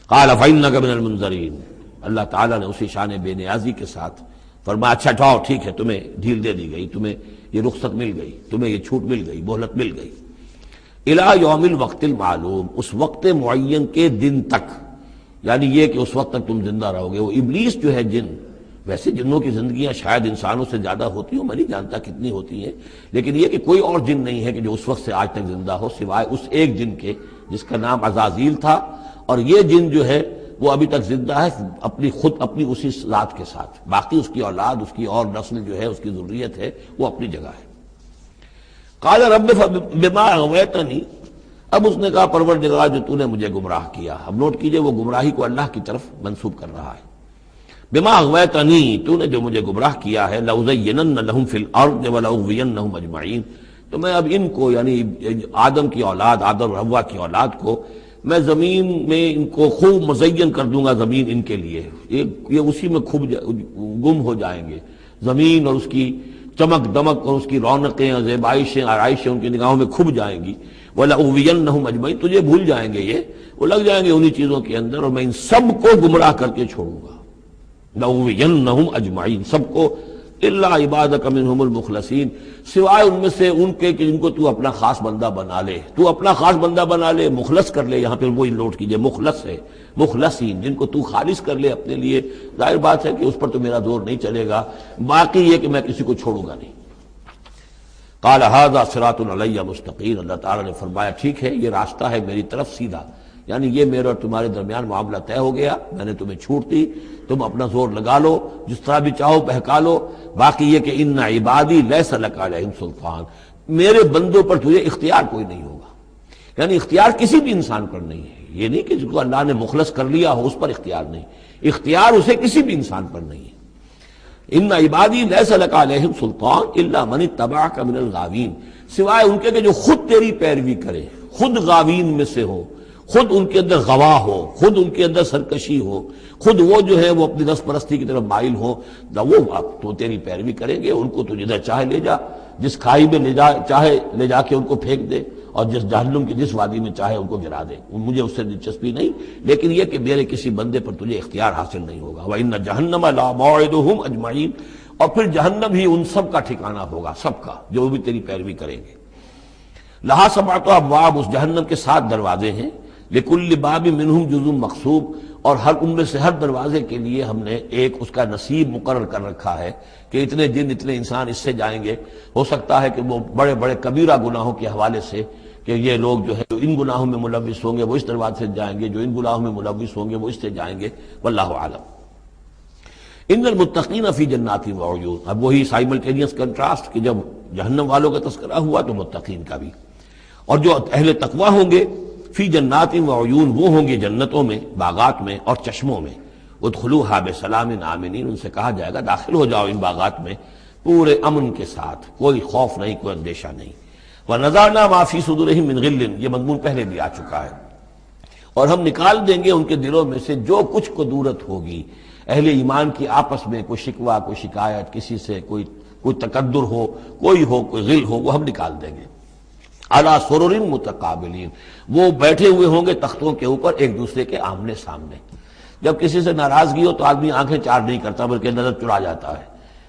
قال فإنك من المنظرين، اللہ تعالیٰ نے اسی شان بے نیازی کے ساتھ فرمایا اچھا جاؤ ٹھیک ہے، تمہیں ڈھیل دے دی گئی، تمہیں یہ رخصت مل گئی، تمہیں یہ چھوٹ مل گئی، مہلت مل گئی، الی یوم الوقت المعلوم، اس وقت معین کے دن تک، یعنی یہ کہ اس وقت تک تم زندہ رہو گے۔ وہ ابلیس جو ہے جن، ویسے جنوں کی زندگیاں شاید انسانوں سے زیادہ ہوتی ہوں، میں نہیں جانتا کتنی ہوتی ہیں، لیکن یہ کہ کوئی اور جن نہیں ہے کہ جو اس وقت سے آج تک زندہ ہو سوائے اس ایک جن کے جس کا نام عزازیل تھا، اور یہ جن جو ہے وہ ابھی تک زندہ ہے اپنی اسی ذات کے ساتھ، باقی اس کی اولاد، اس کی اور نسل جو ہے، اس کی ذریت ہے، وہ اپنی جگہ ہے۔ قال رب بما اغویتنی، اب اس نے کہا پروردگار جو تو نے مجھے گمراہ کیا، اب نوٹ کیجئے وہ گمراہی کو اللہ کی طرف منسوب کر رہا ہے، بما اغویتنی، تو نے جو مجھے گمراہ کیا ہے، لأزینن لہم فی الارض ولأغوینہم اجمعین، تو میں اب ان کو یعنی آدم کی اولاد، آدم اور حوا کی اولاد کو میں زمین میں ان کو خوب مزین کر دوں گا، زمین ان کے لیے یہ اسی میں گم ہو جائیں گے، زمین اور اس کی چمک دمک اور اس کی رونقیں اور زیبائشیں آرائشیں ان کی نگاہوں میں کھب جائیں گی، وَلَأُغْوِيَنَّهُمْ أَجْمَعِينَ، تجھے بھول جائیں گے، وہ لگ جائیں گے انہی چیزوں کے اندر، اور میں ان سب کو گمراہ کر کے چھوڑوں گا، لَأُغْوِيَنَّهُمْ أَجْمَعِينَ، سب کو، إِلَّا عِبَادَكَ مِنْهُمُ الْمُخْلَصِينَ، سوائے ان میں سے ان کے کہ جن کو تو اپنا خاص بندہ بنا لے، تو اپنا خاص بندہ بنا لے، مخلص کر لے، یہاں پہ وہی نوٹ کیجئے مخلص ہے، مخلصین، جن کو تو خالص کر لے اپنے لیے، ظاہر بات ہے کہ اس پر تو میرا زور نہیں چلے گا، باقی یہ کہ میں کسی کو چھوڑوں گا نہیں۔ قال ھذا صراط علی مستقیم، اللہ تعالیٰ نے فرمایا ٹھیک ہے، یہ راستہ ہے میری طرف سیدھا، یعنی یہ میرے اور تمہارے درمیان معاملہ طے ہو گیا، میں نے تمہیں چھوٹ دی، تم اپنا زور لگا لو، جس طرح بھی چاہو بہکا لو، باقی یہ کہ ان عبادی لیس لک علیہم سلطان، میرے بندوں پر تجھے اختیار کوئی نہیں ہوگا، یعنی اختیار کسی بھی انسان پر نہیں ہے، یہ نہیں کہ جس کو اللہ نے مخلص کر لیا ہو اس پر اختیار نہیں، اختیار اسے کسی بھی انسان پر نہیں ہے۔ ان عبادی لیس لک علیہم سلطان الا من اتبعک من الغاوین، سوائے ان کے کہ جو خود تیری پیروی کرے، خود غاوین میں سے ہو، خود ان کے اندر غوا ہو، خود ان کے اندر سرکشی ہو، خود وہ جو ہے وہ اپنی نفس پرستی کی طرف مائل ہو، وہ تو تیری پیروی کریں گے، ان کو تو جدھر چاہے لے جا، جس کھائی میں چاہے لے جا کے ان کو پھینک دے، اور جس جہنم کی جس وادی میں چاہے ان کو گرا دے، مجھے اس سے دلچسپی نہیں، لیکن یہ کہ میرے کسی بندے پر تجھے اختیار حاصل نہیں ہوگا۔ وَإِنَّ جَهَنَّمَ لَمَوْعِدُهُمْ أَجْمَعِينَ، اور پھر جہنم ہی ان سب کا ٹھکانہ ہوگا، سب کا جو بھی تیری پیروی کریں گے۔ لہا سبعۃ ابواب، اس جہنم کے 7 دروازے ہیں، لکل باب منہم جزء مقصوب، اور ہر ان میں سے ہر دروازے کے لیے ہم نے ایک اس کا نصیب مقرر کر رکھا ہے کہ اتنے جن اتنے انسان اس سے جائیں گے، ہو سکتا ہے کہ وہ بڑے بڑے کبیرہ گناہوں کے حوالے سے کہ یہ لوگ جو ہے جو ان گناہوں میں ملوث ہوں گے وہ اس دروازے سے جائیں گے، جو ان گناہوں میں ملوث ہوں گے وہ اس سے جائیں گے، واللہ اعلم۔ ان المتقین فی جنات وعیون، اب وہی سائملٹینیس کنٹراسٹ کہ جب جہنم والوں کا تذکرہ ہوا تو متقین کا بھی، اور جو اہل تقوی ہوں گے فی جنات وعیون، وہ ہوں گے جنتوں میں، باغات میں اور چشموں میں، ادخلوها بسلام آمنین، ان سے کہا جائے گا داخل ہو جاؤ ان باغات میں پورے امن کے ساتھ، کوئی خوف نہیں، کوئی اندیشہ نہیں۔ وَنَزَعْنَا مَا فِي صُدُورِهِم مِّن غِلٍّ، یہ مضمون پہلے بھی آ چکا ہے، اور ہم نکال دیں گے ان کے دلوں میں سے جو کچھ قدورت ہوگی، اہل ایمان کی آپس میں کوئی شکوہ، کوئی شکایت، کسی سے کوئی تکدر ہو، کوئی غل ہو، وہ ہم نکال دیں گے۔ عَلَىٰ سُرُرٍ مُتَقَابِلِينَ، وہ بیٹھے ہوئے ہوں گے تختوں کے اوپر ایک دوسرے کے آمنے سامنے۔ جب کسی سے ناراضگی ہو تو آدمی آنکھیں چار نہیں کرتا بلکہ نظر چرا جاتا ہے،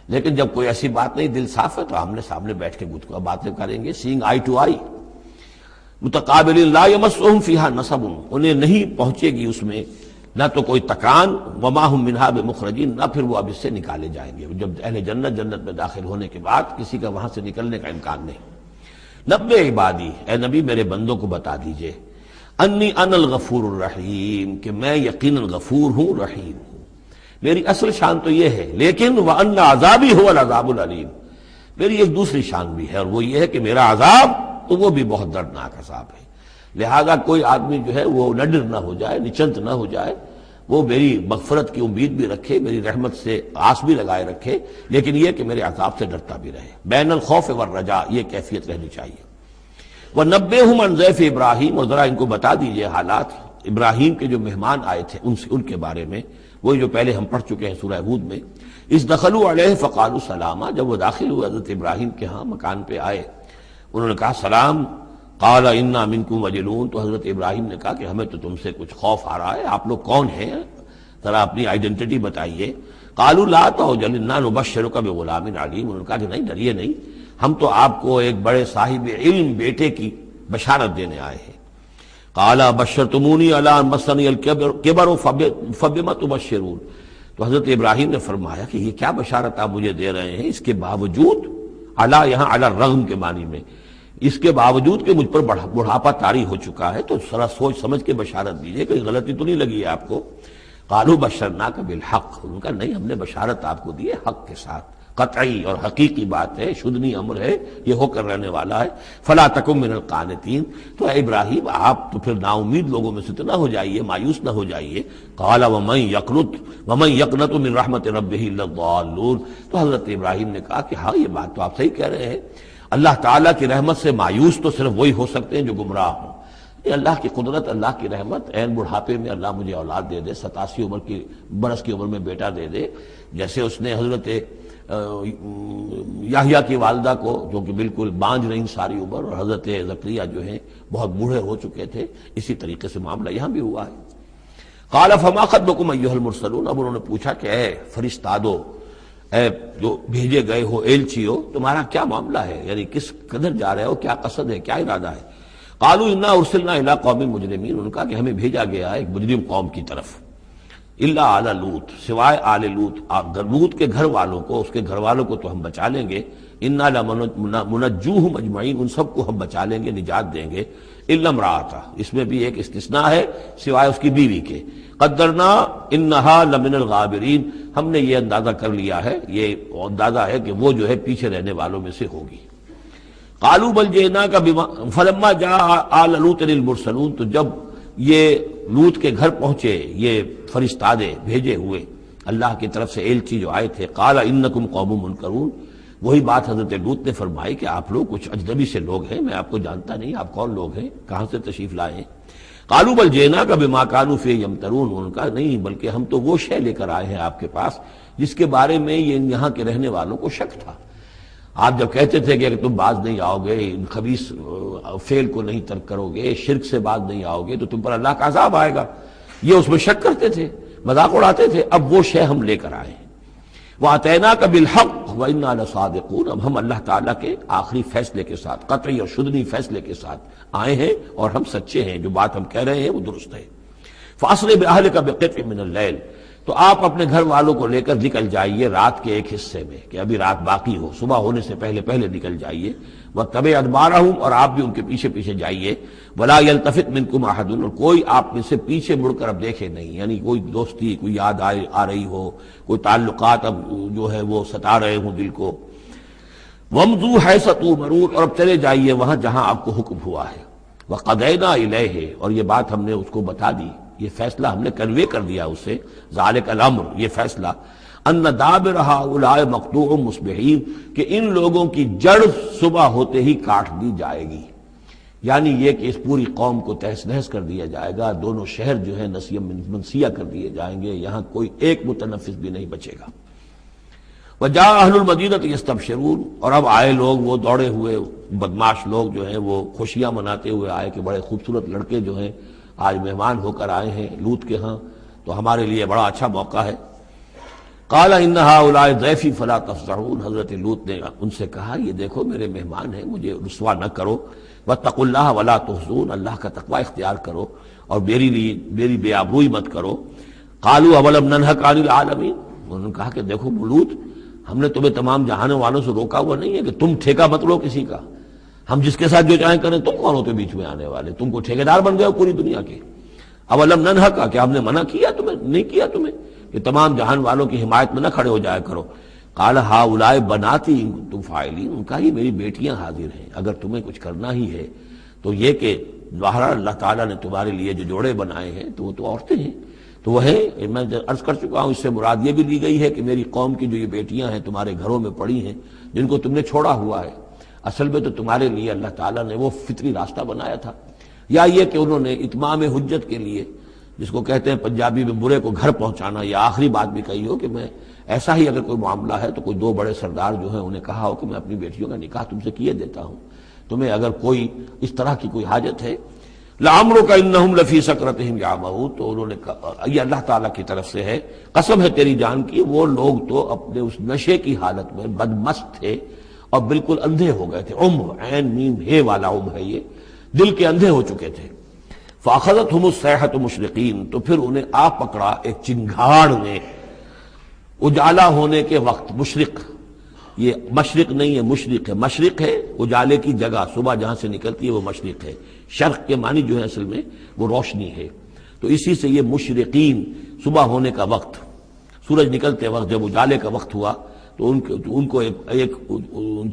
لیکن جب کوئی ایسی بات نہیں، دل صاف ہے، تو آمنے سامنے بیٹھ کے گفتگو باتیں کریں گے، سینگ آئی ٹو آئی۔ متقابلین لا یمسہم فیہا نصب، انہیں نہیں پہنچے گی اس میں نہ تو کوئی تکان، وما ہم منہا بمخرجین، نہ پھر وہ اب اس سے نکالے جائیں گے۔ جب اہل جنت میں داخل ہونے کے بعد کسی کا وہاں سے نکلنے کا امکان نہیں۔ نبئ عبادی، اے نبی میرے بندوں کو بتا دیجئے، انی انا الغفور الرحیم، کہ میں یقیناً غفور ہوں، رحیم ہوں۔ میری اصل شان تو یہ ہے، لیکن وان عذابی هو العذاب العلیم، میری ایک دوسری شان بھی ہے، اور وہ یہ ہے کہ میرا عذاب تو وہ بھی بہت دردناک عذاب ہے۔ لہذا کوئی آدمی جو ہے وہ نڈر نہ ہو جائے، نچنت نہ ہو جائے، وہ میری مغفرت کی امید بھی رکھے، میری رحمت سے آس بھی لگائے رکھے، لیکن یہ کہ میرے عذاب سے ڈرتا بھی رہے۔ بین الخوف والرجاء، یہ کیفیت رہنی چاہیے۔ وَنَبِّئْهُمْ عَنْ ضَيْفِ ابراہیم، اور ذرا ان کو بتا دیجئے حالات ابراہیم کے جو مہمان آئے تھے ان کے بارے میں، وہی جو پہلے ہم پڑھ چکے ہیں سورہ ہود میں۔ اِذْ دَخَلُوا عَلَيْهِ فَقَالُوا سَلَامًا، جب وہ داخل ہوئے حضرت ابراہیم کے ہاں مکان پہ آئے، انہوں نے کہا سلام۔ قَالَ إِنَّا مِنْكُمْ وَجِلُونَ، تو حضرت ابراہیم نے کہا کہ ہمیں تو تم سے کچھ خوف آ رہا ہے، آپ لوگ کون ہیں، ذرا اپنی آئیڈینٹی بتائیے۔ قالوا لا توجل انا نبشرک بغلام علیم، انہوں نے کہا کہ نہیں ڈریے نہیں، ہم تو آپ کو ایک بڑے صاحب علم بیٹے کی بشارت دینے آئے ہیں۔ قال بشرتمونی علی ان مسنی الکبر فبما تبشرون، تو حضرت ابراہیم نے فرمایا کہ یہ کیا بشارت آپ مجھے دے رہے ہیں، اس کے باوجود، علی یہاں علی الرغم کے معنی میں، اس کے باوجود کہ مجھ پر بڑھاپا طاری ہو چکا ہے، تو ذرا سوچ سمجھ کے بشارت دیجیے، کوئی غلطی تو نہیں لگی ہے آپ کو۔ قالوا بشرناک بالحق، انہوں نے کہا نہیں ہم نے بشارت آپ کو دی ہے حق کے ساتھ، قطعی اور حقیقی بات ہے، شدنی امر ہے، یہ ہو کر رہنے والا ہے۔ فلا تکن من القانتین، تو اے ابراہیم آپ تو پھر نا امید لوگوں میں سے تو نہ ہو جائیے، مایوس نہ ہو جائیے۔ قال ومن یقنط من رحمت ربہ الا الضالون، تو حضرت ابراہیم نے کہا کہ ہاں یہ بات تو آپ صحیح کہہ رہے ہیں، اللہ تعالیٰ کی رحمت سے مایوس تو صرف وہی ہو سکتے ہیں جو گمراہ ہوں۔ یہ اللہ کی قدرت، اللہ کی رحمت، عین بڑھاپے میں اللہ مجھے اولاد دے دے، 87 برس کی عمر میں بیٹا دے دے، جیسے اس نے حضرت یحییٰ کی والدہ کو، جو کہ بالکل بانجھ رہی ساری عمر، اور حضرت زکریا جو ہیں بہت بوڑھے ہو چکے تھے، اسی طریقے سے معاملہ یہاں بھی ہوا ہے۔ قال فما خطبکم ایھا المرسلون، اب انہوں نے پوچھا کہ اے فرشتادو، اے جو بھیجے گئے ہو، ایلچیو، تمہارا کیا معاملہ ہے، یعنی کس قدر جا رہے ہو، کیا قصد ہے، کیا ارادہ ہے؟ قالوا انا ارسلنا الی قوم مجرمین، انہوں نے کہا کہ ہمیں بھیجا گیا ہے ایک مجرم قوم کی طرف، الا آل لوط، سوائے آل لوط، لوط کے گھر والوں کو، اس کے گھر والوں کو تو ہم بچا لیں گے، انا لمنجوہم اجمعین، ان سب کو ہم بچا لیں گے، نجات دیں گے، الا امرأتہ، اس میں بھی ایک استثناء ہے، سوائے اس کی بیوی کے، قدرنا انہا لمن الغابرین، ہم نے یہ اندازہ کر لیا ہے، یہ اندازہ ہے کہ وہ جو ہے پیچھے رہنے والوں میں سے ہوگی۔ قالوا بل جئناک بما فلما جاء آل لوط المرسلون، تو جب یہ لوط کے گھر پہنچے یہ فرشتادے بھیجے ہوئے اللہ کی طرف سے ایلچی جو آئے تھے، قال انکم قوم منکرون، وہی بات حضرت لوط نے فرمائی کہ آپ لوگ کچھ اجنبی سے لوگ ہیں، میں آپ کو جانتا نہیں، آپ کون لوگ ہیں، کہاں سے تشریف لائے ہیں۔ قالوا بل جئناک بما كانوا فيه يمترون، انہوں نے کہا نہیں بلکہ ہم تو وہ شے لے کر آئے ہیں آپ کے پاس جس کے بارے میں یہاں کے رہنے والوں کو شک تھا۔ آپ جب کہتے تھے کہ اگر تم باز نہیں آؤ گے، ان خبیث فعل کو نہیں ترک کرو گے، شرک سے باز نہیں آؤ گے، تو تم پر اللہ کا عذاب آئے گا، یہ اس میں شک کرتے تھے، مذاق اڑاتے تھے، اب وہ شے ہم لے کر آئے ہیں۔ وَأَتَيْنَاكَ بِالْحَقِّ وَإِنَّا لَصَادِقُونَ، اب ہم اللہ تعالیٰ کے آخری فیصلے کے ساتھ، قطعی اور شدنی فیصلے کے ساتھ آئے ہیں، اور ہم سچے ہیں، جو بات ہم کہہ رہے ہیں وہ درست ہے۔ فَأَسْرِ بِأَهْلِكَ بِقِطْعٍ مِّنَ اللَّيْلِ، تو آپ اپنے گھر والوں کو لے کر نکل جائیے رات کے ایک حصے میں، کہ ابھی رات باقی ہو، صبح ہونے سے پہلے پہلے نکل جائیے، وَاتَّبِعْ أَدْبَارَهُمْ، اور آپ بھی ان کے پیچھے پیچھے جائیے، وَلَا يَلْتَفِتْ مِنْكُمْ أَحَدٌ، اور کوئی آپ میں سے پیچھے مڑ کر اب دیکھے نہیں، یعنی کوئی دوستی، کوئی یاد آ رہی ہو، کوئی تعلقات اب جو ہے وہ ستا رہے ہوں دل کو۔ وَامْضُوا حَيْثَ تُؤْمَرُونَ، اور اب چلے جائیے وہاں جہاں آپ کو حکم ہوا ہے۔ وَقَضَيْنَا إِلَيْهِ، اور یہ بات ہم نے اس کو بتا دی، یہ فیصلہ ہم نے کنوے کر دیا اسے، ذالک الامر، یہ فیصلہ، ان دابر ہؤلاء مقطوع مصبحین، کہ ان لوگوں کی جڑ صبح ہوتے ہی کاٹ دی جائے گی، یعنی یہ کہ اس پوری قوم کو تہس نہس کر دیا جائے گا، دونوں شہر جو ہیں نسیہ منسیہ کر دیے جائیں گے، یہاں کوئی ایک متنفس بھی نہیں بچے گا۔ وجاء اہل المدینہ یستبشرون، اور اب آئے لوگ وہ دوڑے ہوئے بدماش لوگ جو ہیں وہ خوشیاں مناتے ہوئے آئے کہ بڑے خوبصورت لڑکے جو ہیں آج مہمان ہو کر آئے ہیں لوط کے ہاں، تو ہمارے لیے بڑا اچھا موقع ہے۔ قال ان هؤلاء ضیفی فلا تفضحون، حضرت لوط نے ان سے کہا یہ دیکھو میرے مہمان ہیں، مجھے رسوا نہ کرو، واتقوا اللہ ولا تحزون، اللہ کا تقوی اختیار کرو اور میری بے آبروئی مت کرو۔ قالوا اولم ننهک عن العالمین، انہوں نے کہا کہ دیکھو لوط، ہم نے تمہیں تمام جہانوں والوں سے روکا ہوا نہیں ہے کہ تم ٹھیکہ مت لو کسی کا، ہم جس کے ساتھ جو چاہیں کریں، تم کون ہوتے بیچ میں آنے والے، تم کو ٹھیکیدار بن گئے ہو پوری دنیا کے۔ اولم ننہک، کہ ہم نے منع کیا تمہیں، نہیں کیا تمہیں کہ تمام جہان والوں کی حمایت میں نہ کھڑے ہو جایا کرو۔ قال ہؤلاء بناتی ان کنتم فاعلین، ان کا یہ میری بیٹیاں حاضر ہیں، اگر تمہیں کچھ کرنا ہی ہے تو یہ کہ ظاہر اللہ تعالیٰ نے تمہارے لیے جو جوڑے بنائے ہیں تو وہ تو عورتیں ہیں، تو وہ ہے، میں عرض کر چکا ہوں، اس سے مراد یہ بھی لی گئی ہے کہ میری قوم کی جو یہ بیٹیاں ہیں تمہارے گھروں میں پڑی ہیں، جن کو تم نے چھوڑا ہوا ہے، اصل میں تو تمہارے لیے اللہ تعالیٰ نے وہ فطری راستہ بنایا تھا، یا یہ کہ انہوں نے اتمام حجت کے لیے، جس کو کہتے ہیں پنجابی میں برے کو گھر پہنچانا، یا آخری بات بھی کہی ہو کہ میں ایسا ہی اگر کوئی معاملہ ہے تو کوئی دو بڑے سردار جو ہیں انہیں کہا ہو کہ میں اپنی بیٹیوں کا نکاح تم سے کیے دیتا ہوں، تمہیں اگر کوئی اس طرح کی کوئی حاجت ہے۔ لعمرک انہم لفی سکرتہم یعمہون، تو انہوں نے کہا، یہ اللہ تعالیٰ کی طرف سے ہے، قسم ہے تیری جان کی، وہ لوگ تو اپنے اس نشے کی حالت میں بدمست تھے اور بالکل اندھے ہو گئے تھے. عین میم ہے والا ہے، یہ دل کے اندھے ہو چکے تھے. فاخذتہم الصیحۃ مشرقین، تو پھر انہیں آ پکڑا ایک چنگھاڑ نے اجالا ہونے کے وقت. مشرق، یہ مشرق نہیں ہے، مشرق ہے. مشرق ہے اجالے کی جگہ، صبح جہاں سے نکلتی ہے وہ مشرق ہے. شرق کے معنی جو ہے اصل میں وہ روشنی ہے، تو اسی سے یہ مشرقین، صبح ہونے کا وقت، سورج نکلتے وقت جب اجالے کا وقت ہوا تو ان کو ایک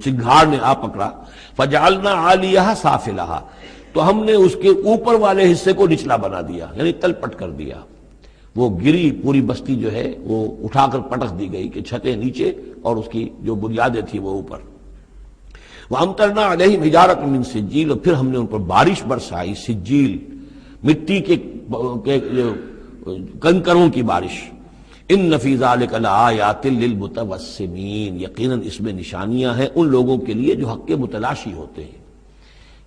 چنگھاڑ نے آ پکڑا. فجعلنا عالیہا سافلہا، تو ہم نے اس کے اوپر والے حصے کو نچلا بنا دیا، یعنی تل پٹ کر دیا. وہ گری، پوری بستی جو ہے وہ اٹھا کر پٹک دی گئی کہ چھتیں نیچے اور اس کی جو بنیادیں تھیں وہ اوپر. وَأَمْطَرْنَا عَلَيْهِمْ حِجَارَةً مِّن سِجِّيلٍ، اور پھر ہم نے ان پر بارش برسائی، سجیل، مٹی کے کنکروں کی بارش. ان فی ذلک لآیات للمتوسمین، یقیناً اس میں نشانیاں ہیں ان لوگوں کے لیے جو حق کے متلاشی ہوتے ہیں.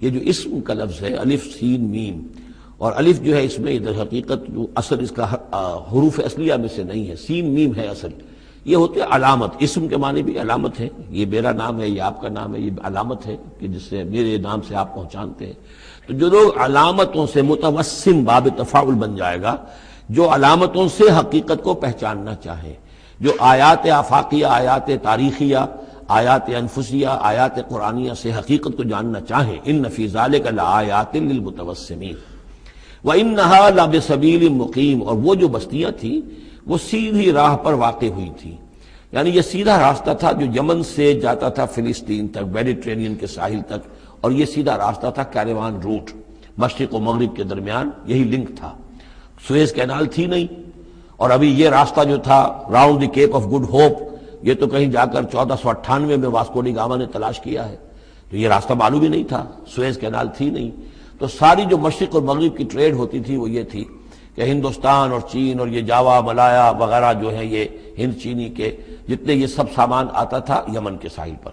یہ جو اسم کا لفظ ہے الف سین میم، اور الف جو ہے اس میں در حقیقت جو اصل اس کا حروف اصلیہ میں سے نہیں ہے، سین میم ہے اصل. یہ ہوتے علامت، اسم کے معنی بھی علامت ہے. یہ میرا نام ہے، یہ آپ کا نام ہے، یہ علامت ہے کہ جس سے میرے نام سے آپ پہچانتے ہیں. تو جو لوگ علامتوں سے، متوسم باب تفاعل بن جائے گا، جو علامتوں سے حقیقت کو پہچاننا چاہیں، جو آیات آفاقیہ، آیات تاریخیہ، آیات انفسیہ، آیات قرآنیہ سے حقیقت کو جاننا چاہیں. ان فی ذلک لآیات للمتوسمین وانھا لبسبیل مقیم، اور وہ جو بستیاں تھیں وہ سیدھی راہ پر واقع ہوئی تھی. یعنی یہ سیدھا راستہ تھا جو یمن سے جاتا تھا فلسطین تک، میڈیٹرینین کے ساحل تک، اور یہ سیدھا راستہ تھا کیروان روٹ، مشرق و مغرب کے درمیان یہی لنک تھا. سویز کینال تھی نہیں، اور ابھی یہ راستہ جو تھا round the cape of good hope, یہ تو کہیں جا کر 1498 میں واسکو ڈی گاما نے تلاش کیا ہے. تو یہ راستہ معلوم ہی نہیں تھا، سویز کینال تھی نہیں. تو ساری جو مشرق اور مغرب کی ٹریڈ ہوتی تھی وہ یہ تھی کہ ہندوستان اور چین اور یہ جاوا، ملایا وغیرہ جو ہیں، یہ ہند چینی کے جتنے یہ سب سامان آتا تھا یمن کے ساحل پر.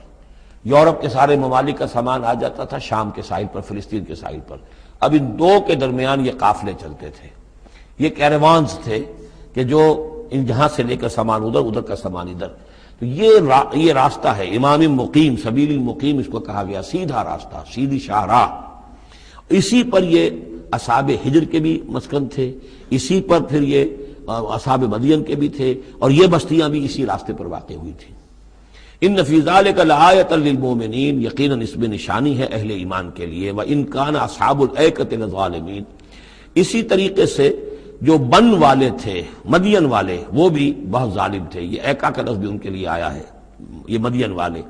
یورپ کے سارے ممالک کا سامان آ جاتا تھا شام کے ساحل پر، فلسطین کے ساحل پر. اب ان دو کے درمیان یہ قافلے چلتے تھے، یہ کیروانز تھے کہ جو ان جہاں سے لے کر سامان ادھر، ادھر کا سامان ادھر. تو یہ راستہ ہے امام مقیم، سبیل المقیم اس کو کہا گیا، سیدھا راستہ، سیدھی شاہراہ. اسی پر یہ اصحاب ہجر کے بھی مسکن تھے، اسی پر پھر یہ اصحاب مدین کے بھی تھے، اور یہ بستیاں بھی اسی راستے پر واقع ہوئی تھیں. ان فی ذلک لآیۃ للمؤمنین، یقیناً اس میں نشانی ہے اہل ایمان کے لیے. وان کان اصحاب الایکۃ لظالمین، اسی طریقے سے جو بن والے تھے، مدین والے، وہ بھی بہت ظالم تھے. یہ ایکا کا لفظ بھی ان کے لیے آیا ہے، یہ مدین والے.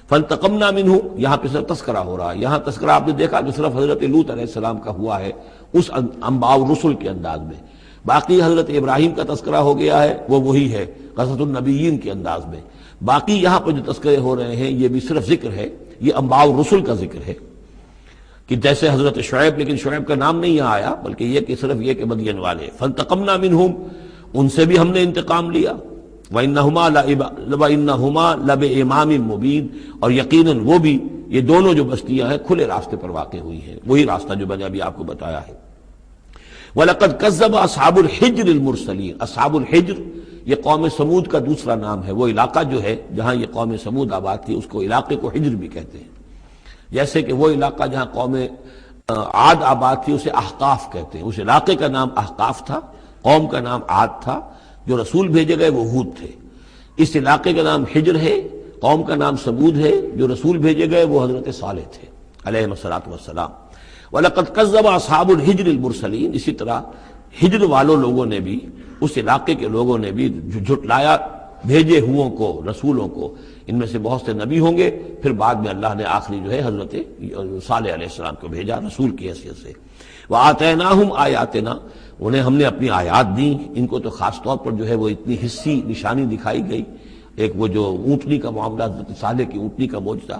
فانتقمنا منہ، یہاں پہ صرف تذکرہ ہو رہا ہے. یہاں تذکرہ آپ نے دیکھا کہ صرف حضرت لوط علیہ السلام کا ہوا ہے اس انباء الرسل کے انداز میں. باقی حضرت ابراہیم کا تذکرہ ہو گیا ہے، وہ وہی ہے قصص النبیین کے انداز میں. باقی یہاں پر جو تذکرے ہو رہے ہیں یہ بھی صرف ذکر ہے، یہ انباء الرسل کا ذکر ہے کہ جیسے حضرت شعیب، لیکن شعیب کا نام نہیں یہاں آیا، بلکہ یہ کہ صرف یہ کہ مدین والے. فانتقمنا منہم، ان سے بھی ہم نے انتقام لیا. وَإِنَّهُمَا لَبِإِمَامٍ مُبِينٍ، اور یقیناً وہ بھی، یہ دونوں جو بستیاں ہیں کھلے راستے پر واقع ہوئی ہیں، وہی راستہ جو میں نے ابھی آپ کو بتایا ہے. وَلَقَدْ كَذَّبَ أَصْحَابُ الْحِجْرِ الْمُرْسَلِينَ، اصحاب الحجر یہ قوم سمود کا دوسرا نام ہے. وہ علاقہ جو ہے جہاں یہ قوم سمود آباد تھی اس کو علاقے کو حجر بھی کہتے ہیں. جیسے کہ وہ علاقہ جہاں قوم عاد آباد تھی اسے احقاف کہتے ہیں. اس علاقے کا نام احقاف تھا، قوم کا نام عاد تھا، جو رسول بھیجے گئے وہ ہود تھے. اس علاقے کا نام حجر ہے، قوم کا نام سمود ہے، جو رسول بھیجے گئے وہ حضرت صالح تھے علیہ الصلوۃ والسلام. وَلَقَدْ كَذَّبَ أَصْحَابُ الْحِجْرِ الْمُرْسَلِينَ، اسی طرح ہجر والوں لوگوں نے بھی، اس علاقے کے لوگوں نے بھی جھٹلایا بھیجے ہوں کو، رسولوں کو. ان میں سے بہت سے نبی ہوں گے، پھر بعد میں اللہ نے آخری جو ہے حضرت صالح علیہ السلام کو بھیجا رسول کی حیثیت سے. وَآتَيْنَاهُمْ آیَاتِنَا، انہیں ہم نے اپنی آیات دیں. ان کو تو خاص طور پر جو ہے وہ اتنی حصی نشانی دکھائی گئی. ایک وہ جو اونٹنی کا معاملہ، حضرت صالح کی اونٹنی کا معجزہ.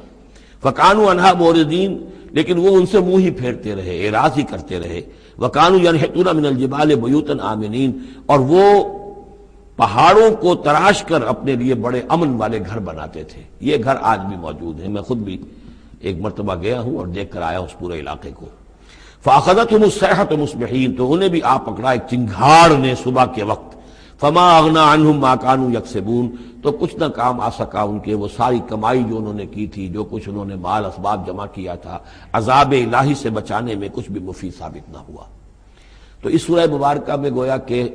فَكَانُوا عَنْهَا مُعْرِضِينَ، لیکن وہ ان سے منہ ہی پھیرتے رہے، اعراض ہی کرتے رہے. وَكَانُوا يَنْحِتُونَ مِنَ الْجِبَالِ بُيُوتًا آمِنِينَ، اور وہ پہاڑوں کو تراش کر اپنے لیے بڑے امن والے گھر بناتے تھے. یہ گھر آج بھی موجود ہیں، میں خود بھی ایک مرتبہ گیا ہوں اور دیکھ کر آیا اس پورے علاقے کو. فاخذتهم الصیحۃ مصبحین، تو انہیں بھی آ پکڑا ایک چنگھاڑ نے صبح کے وقت، فما اغنی عنہم ما کانوا یکسبون، تو کچھ نہ کام آ سکا ان کے وہ ساری کمائی جو انہوں نے کی تھی، جو کچھ انہوں نے مال اسباب جمع کیا تھا، عذاب الہی سے بچانے میں کچھ بھی مفید ثابت نہ ہوا۔ تو اس سورہ مبارکہ میں گویا کہ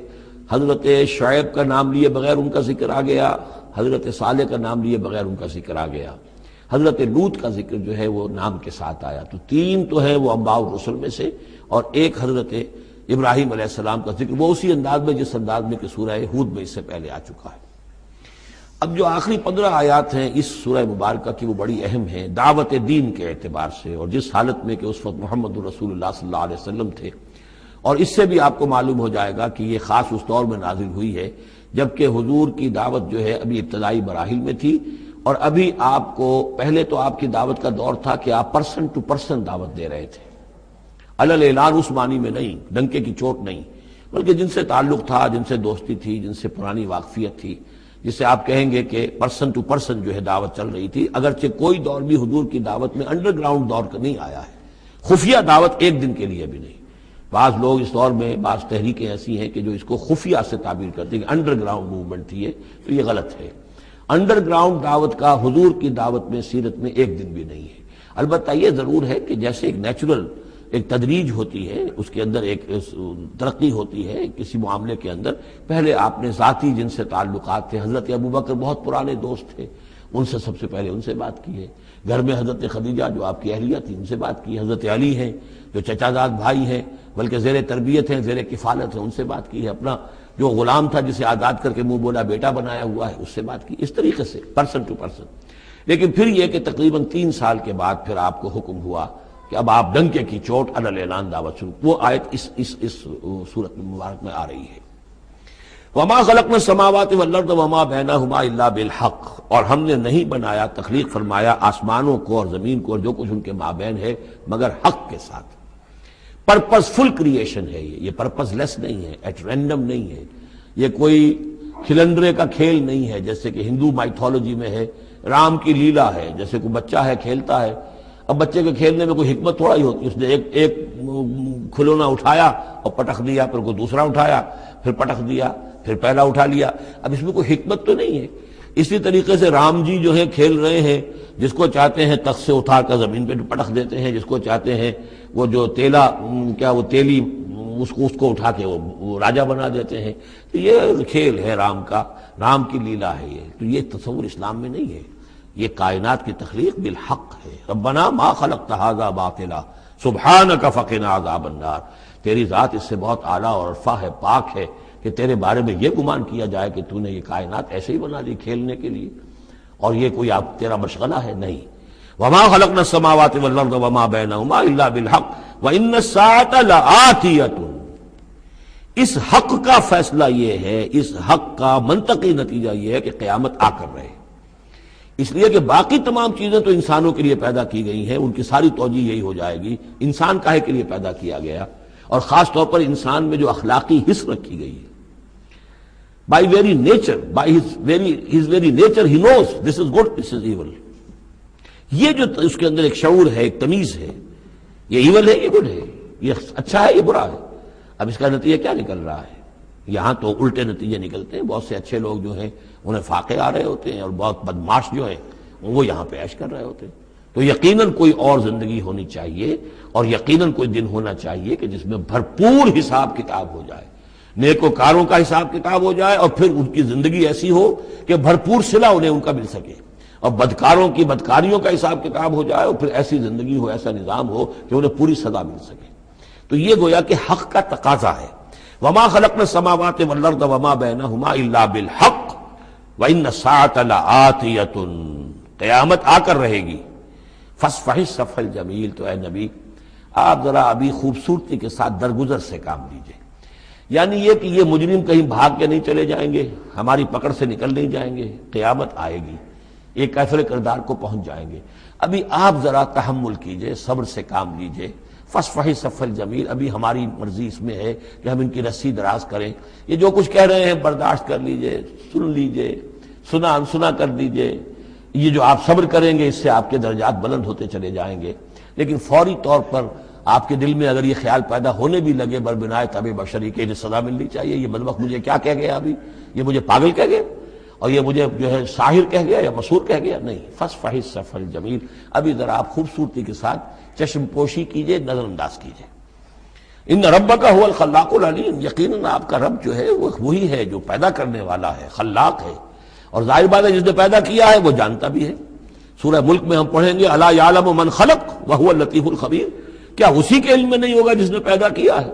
حضرت شعیب کا نام لیے بغیر ان کا ذکر آ گیا، حضرت صالح کا نام لیے بغیر ان کا ذکر آ گیا، حضرت لوط کا ذکر جو ہے وہ نام کے ساتھ آیا۔ تو تین تو ہیں وہ انباء الرسل میں سے، اور ایک حضرت ابراہیم علیہ السلام کا ذکر، وہ اسی انداز میں جس انداز میں کہ سورہ ہود میں اس سے پہلے آ چکا ہے۔ اب جو آخری 15 آیات ہیں اس سورہ مبارکہ کی وہ بڑی اہم ہیں دعوت دین کے اعتبار سے، اور جس حالت میں کہ اس وقت محمد رسول اللہ صلی اللہ علیہ وسلم تھے، اور اس سے بھی آپ کو معلوم ہو جائے گا کہ یہ خاص اس دور میں نازل ہوئی ہے جبکہ حضور کی دعوت جو ہے ابھی ابتدائی مراحل میں تھی، اور ابھی آپ کو پہلے تو آپ کی دعوت کا دور تھا کہ آپ پرسن ٹو پرسن دعوت دے رہے تھے، علل اعلان اس معنی میں نہیں، ڈنکے کی چوٹ نہیں، بلکہ جن سے تعلق تھا، جن سے دوستی تھی، جن سے پرانی واقفیت تھی، جس سے آپ کہیں گے کہ پرسن ٹو پرسن جو ہے دعوت چل رہی تھی، اگرچہ کوئی دور بھی حضور کی دعوت میں انڈر گراؤنڈ دور کا نہیں آیا ہے، خفیہ دعوت ایک دن کے لیے بھی نہیں۔ بعض لوگ اس دور میں بعض تحریکیں ایسی ہیں کہ جو اس کو خفیہ سے تعبیر کرتے ہیں کہ انڈر گراؤنڈ موومنٹ تھی یہ، تو یہ غلط ہے۔ انڈر گراؤنڈ دعوت کا حضور کی دعوت میں سیرت میں ایک دن بھی نہیں ہے۔ البتہ یہ ضرور ہے کہ جیسے ایک نیچرل ایک تدریج ہوتی ہے، اس کے اندر ایک ترقی ہوتی ہے کسی معاملے کے اندر، پہلے آپ نے ذاتی جن سے تعلقات تھے، حضرت ابوبکر بہت پرانے دوست تھے، ان سے سب سے پہلے ان سے بات کی ہے، گھر میں حضرت خدیجہ جو آپ کی اہلیہ تھی ان سے بات کی، حضرت علی ہیں جو چچا زاد بھائی ہیں بلکہ زیر تربیت ہیں، زیر کفالت ہیں، ان سے بات کی ہے، اپنا جو غلام تھا جسے آزاد کر کے منہ بولا بیٹا بنایا ہوا ہے اس سے بات کی، اس طریقے سے پرسن ٹو پرسن۔ لیکن پھر یہ کہ تقریباً 3 سال کے بعد پھر آپ کو حکم ہوا کہ اب آپ ڈنکے کی چوٹ علل اعلان دعوت شروع، وہ آیت اس سورت مبارک میں آ رہی ہے۔ وما خلقنا السماوات والارض وما بینہما الا بالحق، اور ہم نے نہیں بنایا، تخلیق فرمایا آسمانوں کو اور زمین کو اور جو کچھ ان کے مابین ہے مگر حق کے ساتھ۔ پرپز فل کریشن ہے یہ پرپز لیس نہیں ہے، ایٹ رینڈم نہیں ہے، یہ کوئی کھلندرے کا کھیل نہیں ہے جیسے کہ ہندو مائتھولوجی میں ہے، رام کی لیلا ہے، جیسے کوئی بچہ ہے کھیلتا ہے۔ اب بچے کے کھیلنے میں کوئی حکمت تھوڑا ہی ہوتی، اس نے ایک کھلونا اٹھایا اور پٹخ دیا، پھر کوئی دوسرا اٹھایا پھر پٹخ دیا، پھر پہلا اٹھا لیا، اب اس میں کوئی حکمت تو نہیں ہے۔ اسی طریقے سے رام جی جو ہے کھیل رہے ہیں، جس کو چاہتے ہیں تخت سے اٹھا کر زمین پہ پٹخ دیتے ہیں، جس کو چاہتے ہیں وہ جو تیلی اس کو اٹھا کے وہ راجا بنا دیتے ہیں، تو یہ کھیل ہے رام کا، رام کی لیلا ہے یہ، تو یہ تصور اسلام میں نہیں ہے، یہ کائنات کی تخلیق بالحق ہے۔ ربنا ما خلقت ھذا باطلا سبحانک فقنا عذاب النار، تیری ذات اس سے بہت اعلیٰ اور ارفع ہے، پاک ہے کہ تیرے بارے میں یہ گمان کیا جائے کہ تو نے یہ کائنات ایسے ہی بنا دی کھیلنے کے لیے، اور یہ کوئی آپ تیرا مشغلہ ہے، نہیں۔ وما خلقنا السماوات والارض وما بینہما الا بالحق وان الساعة لآتیۃ، اس حق کا فیصلہ یہ ہے، اس حق کا منطقی نتیجہ یہ ہے کہ قیامت آ کر رہے، اس لیے کہ باقی تمام چیزیں تو انسانوں کے لیے پیدا کی گئی ہیں، ان کی ساری توجہ یہی ہو جائے گی انسان کاہے کے لیے پیدا کیا گیا، اور خاص طور پر انسان میں جو اخلاقی حص رکھی گئی ہے، by very nature, by his very nature he knows this is good this is evil, یہ جو اس کے اندر ایک شعور ہے، ایک تمیز ہے، یہ ایول ہے یہ گڈ ہے، یہ اچھا ہے یہ برا ہے۔ اب اس کا نتیجہ کیا نکل رہا ہے؟ یہاں تو الٹے نتیجے نکلتے ہیں، بہت سے اچھے لوگ جو ہیں انہیں فاقے آ رہے ہوتے ہیں، اور بہت بدماش جو ہیں وہ یہاں پہ عیش کر رہے ہوتے ہیں۔ تو یقیناً کوئی اور زندگی ہونی چاہیے، اور یقیناً کوئی دن ہونا چاہیے کہ جس میں بھرپور حساب کتاب ہو جائے، نیکوکاروں کا حساب کتاب ہو جائے، اور پھر ان کی زندگی ایسی ہو کہ بھرپور صلہ انہیں ان کا مل سکے، اور بدکاروں کی بدکاریوں کا حساب کتاب ہو جائے، اور پھر ایسی زندگی ہو، ایسا نظام ہو کہ انہیں پوری سزا مل سکے۔ تو یہ گویا کہ حق کا تقاضا ہے۔ وما خلقنا السماوات والارض وما بینہما الا بالحق وان الساعة لآتیۃ، قیامت آ کر رہے گی۔ فاصفح الصفح الجمیل، تو اے نبی آپ ذرا ابھی خوبصورتی کے ساتھ درگزر سے کام لیجئے، یعنی یہ کہ یہ مجرم کہیں بھاگ کے نہیں چلے جائیں گے، ہماری پکڑ سے نکل نہیں جائیں گے، قیامت آئے گی، ایک کیفر کردار کو پہنچ جائیں گے، ابھی آپ ذرا تحمل کیجئے، صبر سے کام لیجئے۔ فاصفح الصفح الجمیل، ابھی ہماری مرضی اس میں ہے کہ ہم ان کی رسی دراز کریں، یہ جو کچھ کہہ رہے ہیں برداشت کر لیجئے، سن لیجئے، سنا انسنا کر دیجئے، یہ جو آپ صبر کریں گے اس سے آپ کے درجات بلند ہوتے چلے جائیں گے، لیکن فوری طور پر آپ کے دل میں اگر یہ خیال پیدا ہونے بھی لگے بربنائے طبع بشری کے، انہیں سزا ملنی چاہیے، یہ بدبخت مجھے کیا کہہ گیا ابھی، یہ مجھے پاگل کہہ گیا اور یہ مجھے جو ہے ساحر کہہ گیا یا مسحور کہہ گیا، نہیں، فصفح الصفح الجمیل، ابھی ذرا آپ خوبصورتی کے ساتھ چشم پوشی کیجئے، نظر انداز کیجئے۔ ان ربک هو الخلاق العلیم، یقیناً آپ کا رب جو ہے وہ وہی ہے جو پیدا کرنے والا ہے، خلاق ہے، اور ظاہر بات ہے جس نے پیدا کیا ہے وہ جانتا بھی ہے۔ سورہ ملک میں ہم پڑھیں گے الا یعلم من خلق وهو اللطیف الخبیر، کیا اسی کے علم میں نہیں ہوگا جس نے پیدا کیا ہے؟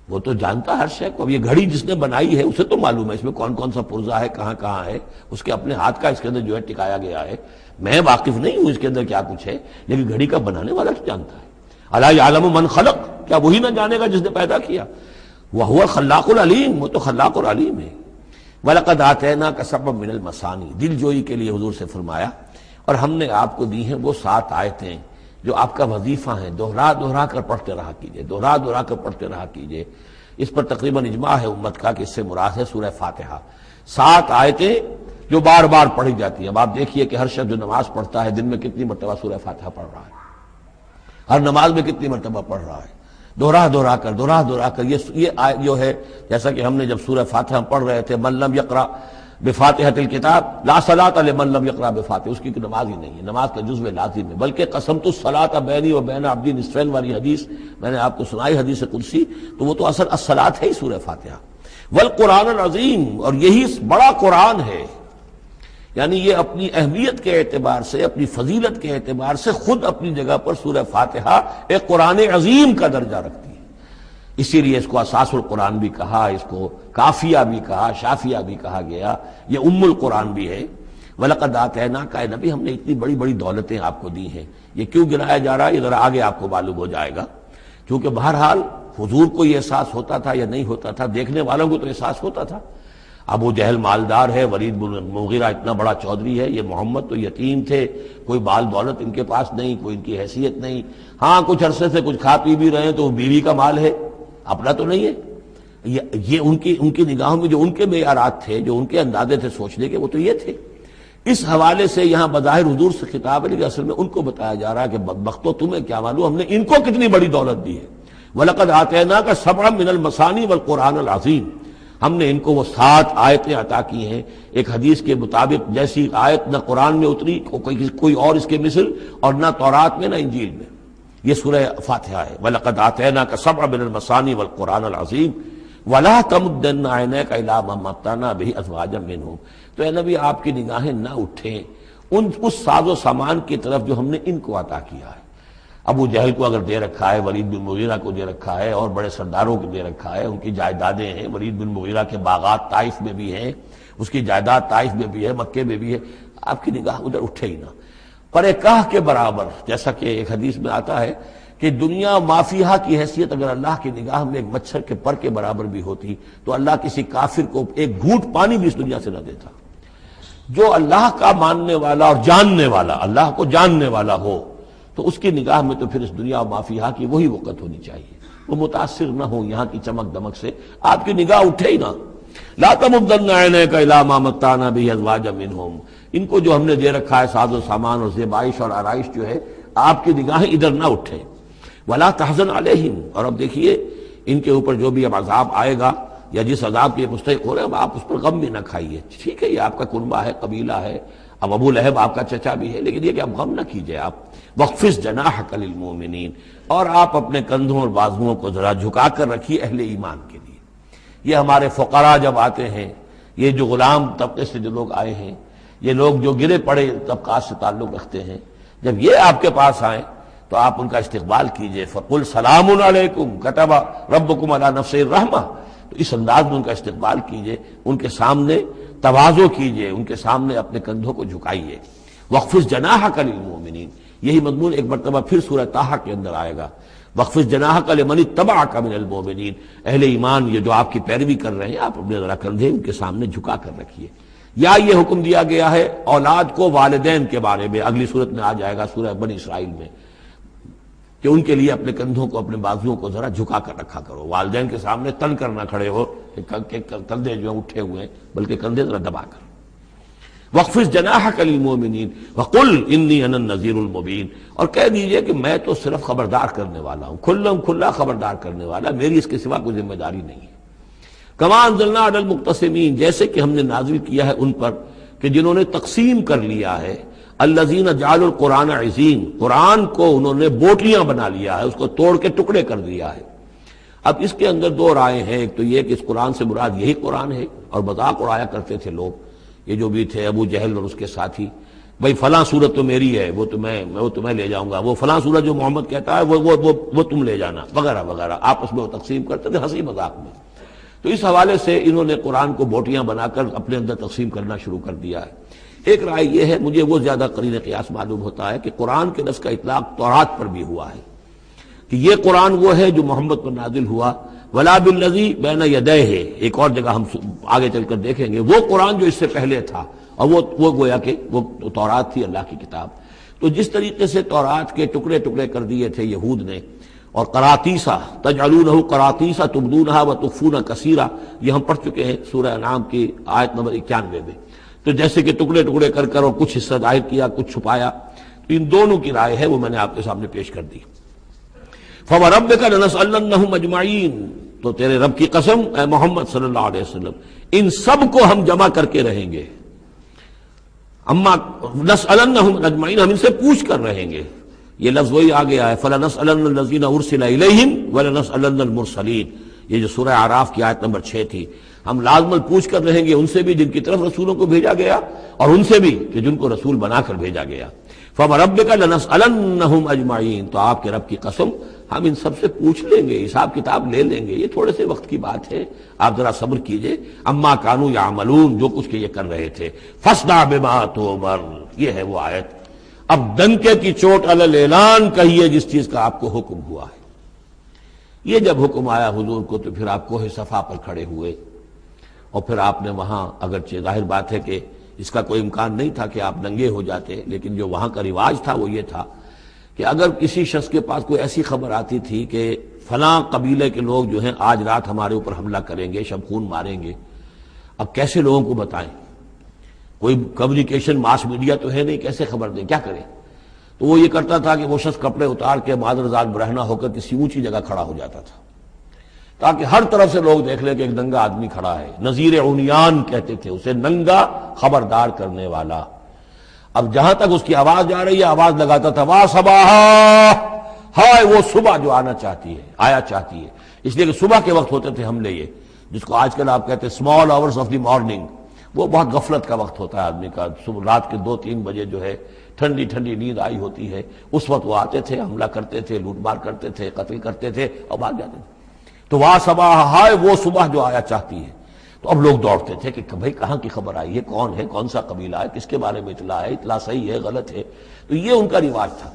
وہ تو جانتا ہر شے کو۔ اب یہ گھڑی جس نے بنائی ہے اسے تو معلوم ہے اس میں کون کون سا پرزہ ہے، کہاں کہاں ہے، اس کے اپنے ہاتھ کا اس کے اندر جو ہے ٹکایا گیا ہے، میں واقف نہیں ہوں اس کے اندر کیا کچھ ہے، لیکن گھڑی کا بنانے والا تو جانتا ہے۔ الا یعلم من خلق، کیا وہی نہ جانے گا جس نے پیدا کیا؟ وہو الخلاق العلیم، وہ تو خلاق اور علیم ہے۔ وَلَقَدْ آتَيْنَاكَ سَبْعًا مِنَ الْمَثَانِي، دل جوئی کے لیے حضور سے فرمایا، اور ہم نے آپ کو دی ہیں وہ 7 آیتیں جو آپ کا وظیفہ ہیں، دوہرا دوہرا کر پڑھتے رہا کیجئے، دوہرا دوہرا کر پڑھتے رہا کیجئے۔ اس پر تقریباً اجماع ہے امت کا کہ اس سے مراد ہے سورہ فاتحہ، 7 آیتیں جو بار بار پڑھی جاتی ہیں۔ اب آپ دیکھیے کہ ہر شخص جو نماز پڑھتا ہے دن میں کتنی مرتبہ سورہ فاتحہ پڑھ رہا ہے، ہر نماز میں کتنی مرتبہ پڑھ رہا ہے، دوہرا دوہرا کر یہ آیت جو ہے، جیسا کہ ہم نے جب سورہ فاتحہ پڑھ رہے تھے، من لم یقرأ بفاتحۃ الکتاب لا صلاۃ لمن لم یقرأ بفاتحہ، اس کی کوئی نماز ہی نہیں ہے، نماز کا جزو لازم ہے۔ بلکہ قسمت الصلاۃ بینی و بین عبدی نصفین والی حدیث میں نے آپ کو سنائی، حدیث قدسی، تو وہ تو اصل الصلاۃ ہے ہی سورہ فاتحہ۔ والقرآن العظیم، اور یہی بڑا قرآن ہے، یعنی یہ اپنی اہمیت کے اعتبار سے، اپنی فضیلت کے اعتبار سے خود اپنی جگہ پر سورہ فاتحہ ایک قرآن عظیم کا درجہ رکھتی ہے۔ اسی لیے اس کو اساس القرآن بھی کہا، اس کو کافیہ بھی کہا، شافیہ بھی کہا گیا، یہ ام القرآن بھی ہے۔ وَلَقَدْ آتَيْنَاكَ، اے نبی ہم نے اتنی بڑی بڑی دولتیں آپ کو دی ہیں۔ یہ کیوں گرایا جا رہا ہے یہ ذرا آگے آپ کو معلوم ہو جائے گا، کیونکہ بہرحال حضور کو یہ احساس ہوتا تھا یا نہیں ہوتا تھا، دیکھنے والوں کو تو احساس ہوتا تھا۔ ابو جہل مالدار ہے، ولید بن مغیرہ اتنا بڑا چودھری ہے، یہ محمد تو یتیم تھے، کوئی مال دولت ان کے پاس نہیں، کوئی ان کی حیثیت نہیں، ہاں کچھ عرصے سے کچھ کھا پی بھی رہے ہیں تو وہ بیوی کا مال ہے، اپنا تو نہیں ہے۔ یہ ان کی نگاہوں میں جو ان کے معیارات تھے، جو ان کے اندازے تھے سوچنے کے، وہ تو یہ تھے۔ اس حوالے سے یہاں بظاہر حضور سے خطاب ہے، لیکن اصل میں ان کو بتایا جا رہا ہے کہ بدبختو تمہیں کیا معلوم ہم نے ان کو کتنی بڑی دولت دی ہے۔ وَلَقَدْ آتَيْنَاكَ سَبْعًا مِنَ الْمَثَانِي وَالْقُرْآنِ الْعَظِيمِ، ہم نے ان کو وہ 7 آیتیں عطا کی ہیں۔ ایک حدیث کے مطابق جیسی آیت نہ قرآن میں اتری کوئی اور اس کے مثل، اور نہ تورات میں نہ انجیل میں، یہ سورہ فاتحہ ہے۔ وَلَقَدْ آتَيْنَاكَ سَبْعًا مِنَ الْمَثَانِي وَالْقُرْآنِ الْعَظِيمِ وَلَا تَمُدَّنَّ عَيْنَيْكَ إِلَىٰ مَا مَتَّعْنَا بِهِ أَزْوَاجًا مِّنْهُمْ، تو اے نبی آپ کی نگاہیں نہ اٹھیں اس ساز و سامان کی طرف جو ہم نے ان کو عطا کیا ہے۔ ابو جہل کو اگر دے رکھا ہے، ولید بن مغیرہ کو دے رکھا ہے، اور بڑے سرداروں کو دے رکھا ہے، ان کی جائیدادیں ہیں، ولید بن مغیرہ کے باغات طائف میں بھی ہیں، اس کی جائیداد طائف میں بھی ہے، مکے میں بھی ہے، آپ کی نگاہ ادھر اٹھے ہی نہ۔ پر کاہ کے برابر، جیسا کہ ایک حدیث میں آتا ہے کہ دنیا مافیہا کی حیثیت اگر اللہ کی نگاہ میں ایک مچھر کے پر کے برابر بھی ہوتی تو اللہ کسی کافر کو ایک گھونٹ پانی بھی اس دنیا سے نہ دیتا۔ جو اللہ کا ماننے والا اور جاننے والا، اللہ کو جاننے والا ہو، تو اس کی نگاہ میں تو پھر اس دنیا و مافیہا کی وہی وقت ہونی چاہیے، وہ متاثر نہ ہو یہاں کی چمک دمک سے، آپ کی نگاہ اٹھے ہی نہ۔ لا تمدن عینیک الی ما متعنا بہ ازواجا منہم، ان کو جو ہم نے دے رکھا ہے ساز و سامان اور زیبائش اور آرائش جو ہے، آپ کی نگاہیں ادھر نہ اٹھے۔ ولا تحزن علیہم، اور اب دیکھیے ان کے اوپر جو بھی اب عذاب آئے گا یا جس عذاب کے مستحق ہو رہے ہیں، اب آپ اس پر غم بھی نہ کھائیے۔ ٹھیک ہے یہ آپ کا کنبہ ہے، قبیلہ ہے، اب ابو لہب آپ کا چچا بھی ہے، لیکن یہ کہ اب غم نہ کیجئے آپ۔ وَاخْفِضْ جَنَاحَكَ لِلْمُؤْمِنِينَ، اور آپ اپنے کندھوں اور بازوؤں کو ذرا جھکا کر رکھیے اہل ایمان کے لیے۔ یہ ہمارے فقراء جب آتے ہیں، یہ جو غلام طبقے سے جو لوگ آئے ہیں، یہ لوگ جو گرے پڑے طبقات سے تعلق رکھتے ہیں، جب یہ آپ کے پاس آئیں تو آپ ان کا استقبال کیجئے۔ فَقُلْ سَلَامٌ عَلَيْكُمْ كَتَبَ رَبُّكُمْ عَلَىٰ نَفْسِهِ الرَّحْمَةَ، تو اس انداز میں ان کا استقبال کیجئے، ان کے سامنے تواضع کیجئے، ان کے سامنے اپنے کندھوں کو جھکائیے۔ وَاخْفِضْ جَنَاحَكَ لِلْمُؤْمِنِينَ، یہی مضمون ایک مرتبہ پھر سورہ طٰہٰ کے اندر آئے گا۔ وَاخْفِضْ جَنَاحَكَ لِمَنِ اتَّبَعَكَ مِنَ الْمُؤْمِنِينَ، اہل ایمان یہ جو آپ کی پیروی کر رہے ہیں، آپ اپنے ذرا کندھے ان کے سامنے جھکا کر رکھیے۔ یا یہ حکم دیا گیا ہے اولاد کو والدین کے بارے میں، اگلی صورت میں آ جائے گا سورہ بنی اسرائیل میں، کہ ان کے لیے اپنے کندھوں کو اپنے بازوؤں کو ذرا جھکا کر رکھا کرو، والدین کے سامنے تن کر نہ کھڑے ہو کہ کندھے جو اٹھے ہوئے ہیں، بلکہ کندھے ذرا دبا کر۔ وَاخْفِضْ جَنَاحَكَ لِلْمُؤْمِنِينَ وَقُلْ إِنِّي أَنَا النَّذِيرُ الْمُبِينُ، اور کہہ دیجئے کہ میں تو صرف خبردار کرنے والا ہوں، کھلا خبردار کرنے والا، میری اس کے سوا کوئی ذمہ داری نہیں ہے۔ کما انزلنا علی المقتسمین، جیسے کہ ہم نے نازل کیا ہے ان پر کہ جنہوں نے تقسیم کر لیا ہے، الذین جعلوا القرآن عظیم، قرآن کو انہوں نے بوٹیاں بنا لیا ہے، اس کو توڑ کے ٹکڑے کر دیا ہے۔ اب اس کے اندر دو رائے ہیں، ایک تو یہ کہ اس قرآن سے مراد یہی قرآن ہے، اور مذاق اڑایا کرتے تھے لوگ، یہ جو بھی تھے ابو جہل اور اس کے ساتھی، بھائی فلاں سورت تو میری ہے، وہ تمہیں لے جاؤں گا، وہ فلاں سورت جو محمد کہتا ہے وہ تم لے جانا، وغیرہ وغیرہ، آپس میں وہ تقسیم کرتے تھے ہنسی مذاق میں۔ تو اس حوالے سے انہوں نے قرآن کو بوٹیاں بنا کر اپنے اندر تقسیم کرنا شروع کر دیا ہے۔ ایک رائے یہ ہے، مجھے وہ زیادہ قرین قیاس معلوم ہوتا ہے کہ قرآن کے لفظ کا اطلاق تورات پر بھی ہوا ہے، کہ یہ قرآن وہ ہے جو محمد پر نازل ہوا، ولا بالذی بین یدیہ، ایک اور جگہ ہم آگے چل کر دیکھیں گے، وہ قرآن جو اس سے پہلے تھا، اور وہ گویا کہ وہ تورات تھی، اللہ کی کتاب۔ تو جس طریقے سے تورات کے ٹکڑے ٹکڑے کر دیے تھے یہود نے، اور قراطیسا تجعلونہ قراطیسا تبدونہا وتخفون کثیرا، یہ ہم پڑھ چکے ہیں سورہ انعام کی آیت نمبر 91 میں۔ تو جیسے کہ ٹکڑے ٹکڑے کر کر اور کچھ حصہ ظاہر کیا، کچھ چھپایا، تو ان دونوں کی رائے ہے، وہ میں نے آپ کے سامنے پیش کر دی۔ فَوَرَبِّكَ لَنَسْأَلَنَّهُمْ أَجْمَعِينَ، تو تیرے رب کی قسم اے محمد صلی اللہ علیہ وسلم، ان سب کو ہم جمع کر کے رہیں گے۔ اما نسألنہم اجمعین، ہم ان سے پوچھ کر رہیں گے، یہ لفظ وہی آ گیا ہے، فَلَنَسْأَلَنَّ الَّذِينَ أُرْسِلَ إِلَيْهِمْ وَلَنَسْأَلَنَّ الْمُرْسَلِينَ، یہ جو سورہ اعراف کی آیت نمبر 6 تھی، ہم لازماً پوچھ کر رہیں گے ان سے بھی جن کی طرف رسولوں کو بھیجا گیا، اور ان سے بھی کہ جن کو رسول بنا کر بھیجا گیا۔ فَوَرَبِّكَ لَنَسْأَلَنَّهُمْ أَجْمَعِينَ، تو آپ کے رب کی قسم ہم ان سب سے پوچھ لیں گے، حساب کتاب لے لیں گے، یہ تھوڑے سے وقت کی بات ہے، آپ ذرا صبر کیجئے۔ اما کانوا یعملون، جو کچھ کہ یہ کر رہے تھے، فاصدع بما تؤمر، یہ ہے وہ آیت۔ اب ڈنکے کی چوٹ علی الاعلان کہیے جس چیز کا آپ کو حکم ہوا ہے۔ یہ جب حکم آیا حضور کو تو پھر آپ کوہ صفا پر کھڑے ہوئے، اور پھر آپ نے وہاں، اگرچہ ظاہر بات ہے کہ اس کا کوئی امکان نہیں تھا کہ آپ ننگے ہو جاتے، لیکن جو وہاں کا رواج تھا وہ یہ تھا کہ اگر کسی شخص کے پاس کوئی ایسی خبر آتی تھی کہ فلاں قبیلے کے لوگ جو ہیں آج رات ہمارے اوپر حملہ کریں گے، شب خون ماریں گے، اب کیسے لوگوں کو بتائیں، کوئی کمیونیکیشن ماس میڈیا تو ہے نہیں، کیسے خبر دیں، کیا کریں؟ تو وہ یہ کرتا تھا کہ وہ شخص کپڑے اتار کے معذر ذات برہنہ ہو کر کسی اونچی جگہ کھڑا ہو جاتا تھا، تاکہ ہر طرف سے لوگ دیکھ لیں کہ ایک ننگا آدمی کھڑا ہے۔ نذیر عمیان کہتے تھے اسے، ننگا خبردار کرنے والا۔ اب جہاں تک اس کی آواز جا رہی ہے، آواز لگاتا تھا وا صباحا، ہائے وہ صبح جو آنا چاہتی ہے، آیا چاہتی ہے، اس لیے کہ صبح کے وقت ہوتے تھے حملے، یہ جس کو آج کل آپ کہتے ہیں small hours of the morning, وہ بہت غفلت کا وقت ہوتا ہے آدمی کا، صبح رات کے 2-3 بجے جو ہے ٹھنڈی ٹھنڈی نیند آئی ہوتی ہے، اس وقت وہ آتے تھے، حملہ کرتے تھے، لوٹ مار کرتے تھے، قتل کرتے تھے اور بھاگ جاتے تھے۔ تو وا صباح، ہائے وہ صبح جو آیا چاہتی ہے۔ تو اب لوگ دوڑتے تھے کہ بھائی کہاں کی خبر آئی ہے، کون ہے، کون سا قبیلہ ہے، کس کے بارے میں اطلاع ہے، اطلاع صحیح ہے غلط ہے۔ تو یہ ان کا رواج تھا۔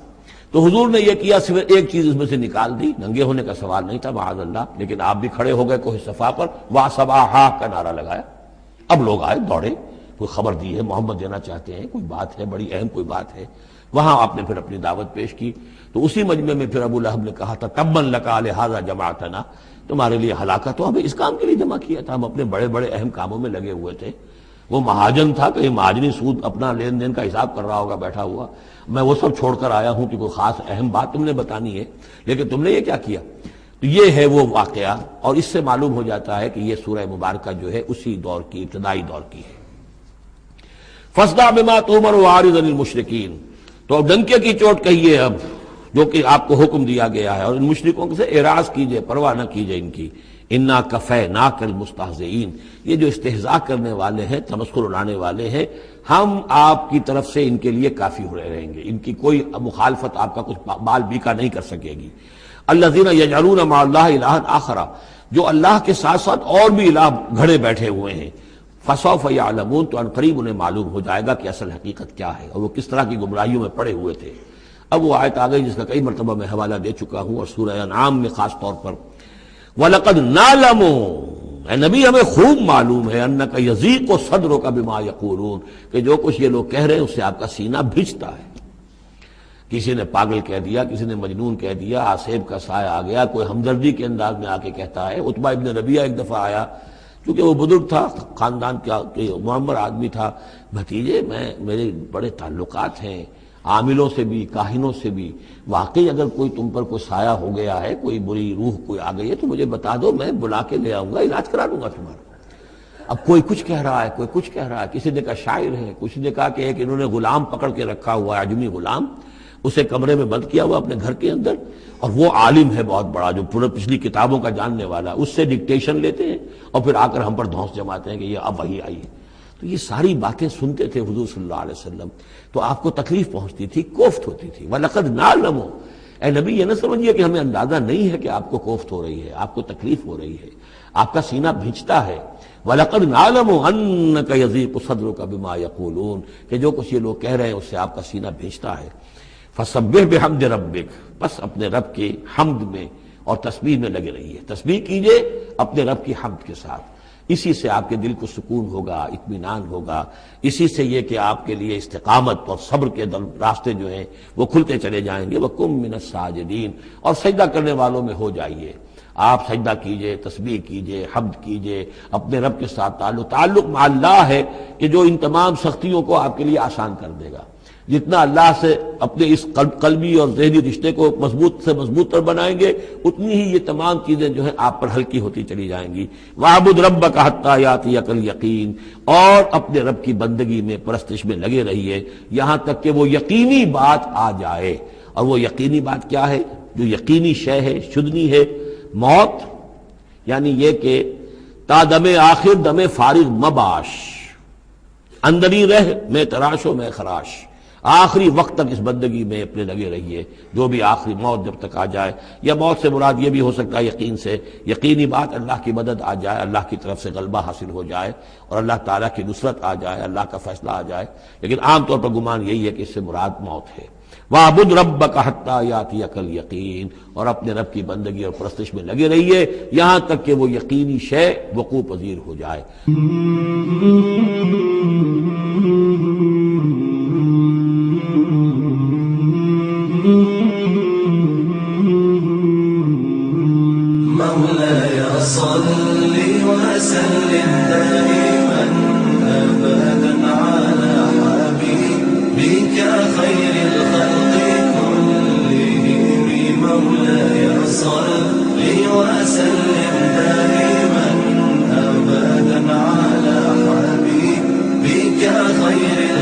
تو حضور نے یہ کیا، صرف ایک چیز اس میں سے نکال دی، ننگے ہونے کا سوال نہیں تھا معاذ اللہ، لیکن آپ بھی کھڑے ہو گئے کوہ صفا پر، وا صباحا کا نعرہ لگایا۔ اب لوگ آئے، دوڑے، کوئی خبر دی ہے، محمد دینا چاہتے ہیں، کوئی بات ہے، بڑی اہم کوئی بات ہے۔ وہاں آپ نے پھر اپنی دعوت پیش کی۔ تو اسی مجمع میں پھر ابو لہب نے کہا تھا تبا لک لہذا جمعتنا، تمہارے لیے ہلاکت ہو، ہمیں اس کام کے لیے جمع کیا تھا، ہم اپنے بڑے بڑے اہم کاموں میں لگے ہوئے تھے۔ وہ مہاجن تھا، کہیں مہاجنی سود اپنا لین دین کا حساب کر رہا ہوگا بیٹھا ہوا، میں وہ سب چھوڑ کر آیا ہوں کہ کوئی خاص اہم بات تم نے بتانی ہے، لیکن تم نے یہ کیا کیا؟ تو یہ ہے وہ واقعہ، اور اس سے معلوم ہو جاتا ہے کہ یہ سورہ مبارکہ جو ہے اسی دور کی، ابتدائی دور کی ہے۔ فاصدع بما تؤمر واعرض عن المشرکین، تو اب ڈنکے کی چوٹ کہیے اب جو کہ آپ کو حکم دیا گیا ہے، اور ان مشرکوں سے اعراض کیجئے، پرواہ نہ کیجئے ان کی۔ انا کفیناک المستہزئین، یہ جو استہزاء کرنے والے ہیں، تمسخر اڑانے والے ہیں، ہم آپ کی طرف سے ان کے لیے کافی ہو رہیں گے، ان کی کوئی مخالفت آپ کا کچھ بال بیکا نہیں کر سکے گی۔ الذین یجعلون مع اللہ الہا آخر، جو اللہ کے ساتھ ساتھ اور بھی الہ گھڑے بیٹھے ہوئے ہیں، فسوف یعلمون، تو ان قریب انہیں معلوم ہو جائے گا کہ اصل حقیقت کیا ہے اور وہ کس طرح کی گمراہیوں میں پڑے ہوئے تھے۔ اب وہ آیت آ گئی جس کا کئی مرتبہ میں حوالہ دے چکا ہوں، اور سورہ انعام میں خاص طور پر وَلَقَدْ نَعْلَمُ، اے نبی ہمیں خوب معلوم ہے، اَنَّكَ يَضِيقُ صَدْرُكَ بِمَا يَقُولُونَ، کہ جو کچھ یہ لوگ کہہ رہے ہیں اس سے آپ کا سینہ بھجتا ہے۔ کسی نے پاگل کہہ دیا، کسی نے مجنون کہہ دیا، آصیب کا سایہ آ گیا، کوئی ہمدردی کے انداز میں آ کے کہتا ہے۔ عتبہ ابن ربیعہ ایک دفعہ آیا چونکہ وہ بزرگ تھا، خاندان کا معمر آدمی تھا، بھتیجے میرے بڑے تعلقات ہیں عاملوں سے بھی کاہنوں سے بھی، واقعی اگر کوئی تم پر کوئی سایہ ہو گیا ہے، کوئی بری روح کوئی آ گئی ہے تو مجھے بتا دو، میں بلا کے لے آؤں گا، علاج کرا دوں گا تمہارا۔ اب کوئی کچھ کہہ رہا ہے، کوئی کچھ کہہ رہا ہے، کسی نے کہا شاعر ہے، کسی نے کہا کہ ایک انہوں نے غلام پکڑ کے رکھا ہوا ہے، عجمی غلام، اسے کمرے میں بند کیا ہوا اپنے گھر کے اندر، اور وہ عالم ہے بہت بڑا جو پورے پچھلی کتابوں کا جاننے والا، اس سے ڈکٹیشن لیتے ہیں اور پھر آ کر ہم پر دھونس جماتے ہیں کہ یہ اب وہی آئی ہے۔ تو یہ ساری باتیں سنتے تھے حضور صلی اللہ علیہ وسلم، تو آپ کو تکلیف پہنچتی تھی، کوفت ہوتی تھی۔ وَلَقَدْ نَعْلَمُ، اے نبی یہ نہ سمجھیے کہ ہمیں اندازہ نہیں ہے کہ آپ کو کوفت ہو رہی ہے، آپ کو تکلیف ہو رہی ہے، آپ کا سینہ بھیجتا ہے۔ وَلَقَدْ نَعْلَمُ أَنَّكَ يَضِيقُ صَدْرُكَ بِمَا يَقُولُونَ، کہ جو کچھ یہ لوگ کہہ رہے ہیں اس سے آپ کا سینہ بھیجتا ہے۔ فَسَبِّحْ بِحَمْدِ رَبِّكَ، بس اپنے رب کے حمد میں اور تسبیح میں لگے رہیے، تسبیح کیجئے اپنے رب کی حمد کے ساتھ، اسی سے آپ کے دل کو سکون ہوگا، اطمینان ہوگا، اسی سے یہ کہ آپ کے لیے استقامت اور صبر کے راستے جو ہیں وہ کھلتے چلے جائیں گے۔ وَقُم مِّنَ السَّاجِدِينَ، اور سجدہ کرنے والوں میں ہو جائیے، آپ سجدہ کیجئے، تسبیح کیجئے، حمد کیجئے، اپنے رب کے ساتھ تعلق مع اللہ ہے کہ جو ان تمام سختیوں کو آپ کے لیے آسان کر دے گا۔ جتنا اللہ سے اپنے اس قلبی اور ذہنی رشتے کو مضبوط سے مضبوط تر بنائیں گے، اتنی ہی یہ تمام چیزیں جو ہیں آپ پر ہلکی ہوتی چلی جائیں گی۔ وَاعْبُدْ رَبَّكَ حَتَّىٰ يَأْتِيَكَ الْيَقِينُ، اور اپنے رب کی بندگی میں پرستش میں لگے رہیے یہاں تک کہ وہ یقینی بات آ جائے۔ اور وہ یقینی بات کیا ہے؟ جو یقینی شے ہے، شدنی ہے، موت، یعنی یہ کہ تا دم آخر دم فارغ مباش، اندری رہ میں تراش و میں خراش، آخری وقت تک اس بندگی میں اپنے لگے رہیے، جو بھی آخری موت جب تک آ جائے، یا موت سے مراد یہ بھی ہو سکتا ہے یقین سے، یقینی بات اللہ کی مدد آ جائے، اللہ کی طرف سے غلبہ حاصل ہو جائے اور اللہ تعالیٰ کی نصرت آ جائے، اللہ کا فیصلہ آ جائے، لیکن عام طور پر گمان یہی ہے کہ اس سے مراد موت ہے۔ وَاعْبُدْ رَبَّكَ حَتَّىٰ يَأْتِيَكَ الْيَقِينُ، اور اپنے رب کی بندگی اور پرستش میں لگے رہیے یہاں تک کہ وہ یقینی شے وقوع پذیر ہو جائے۔ مولاي صل وسلم دائما أبدا على حبيبك خير الخلق كلهم، مولاي صل وسلم دائما أبدا على حبيبك خير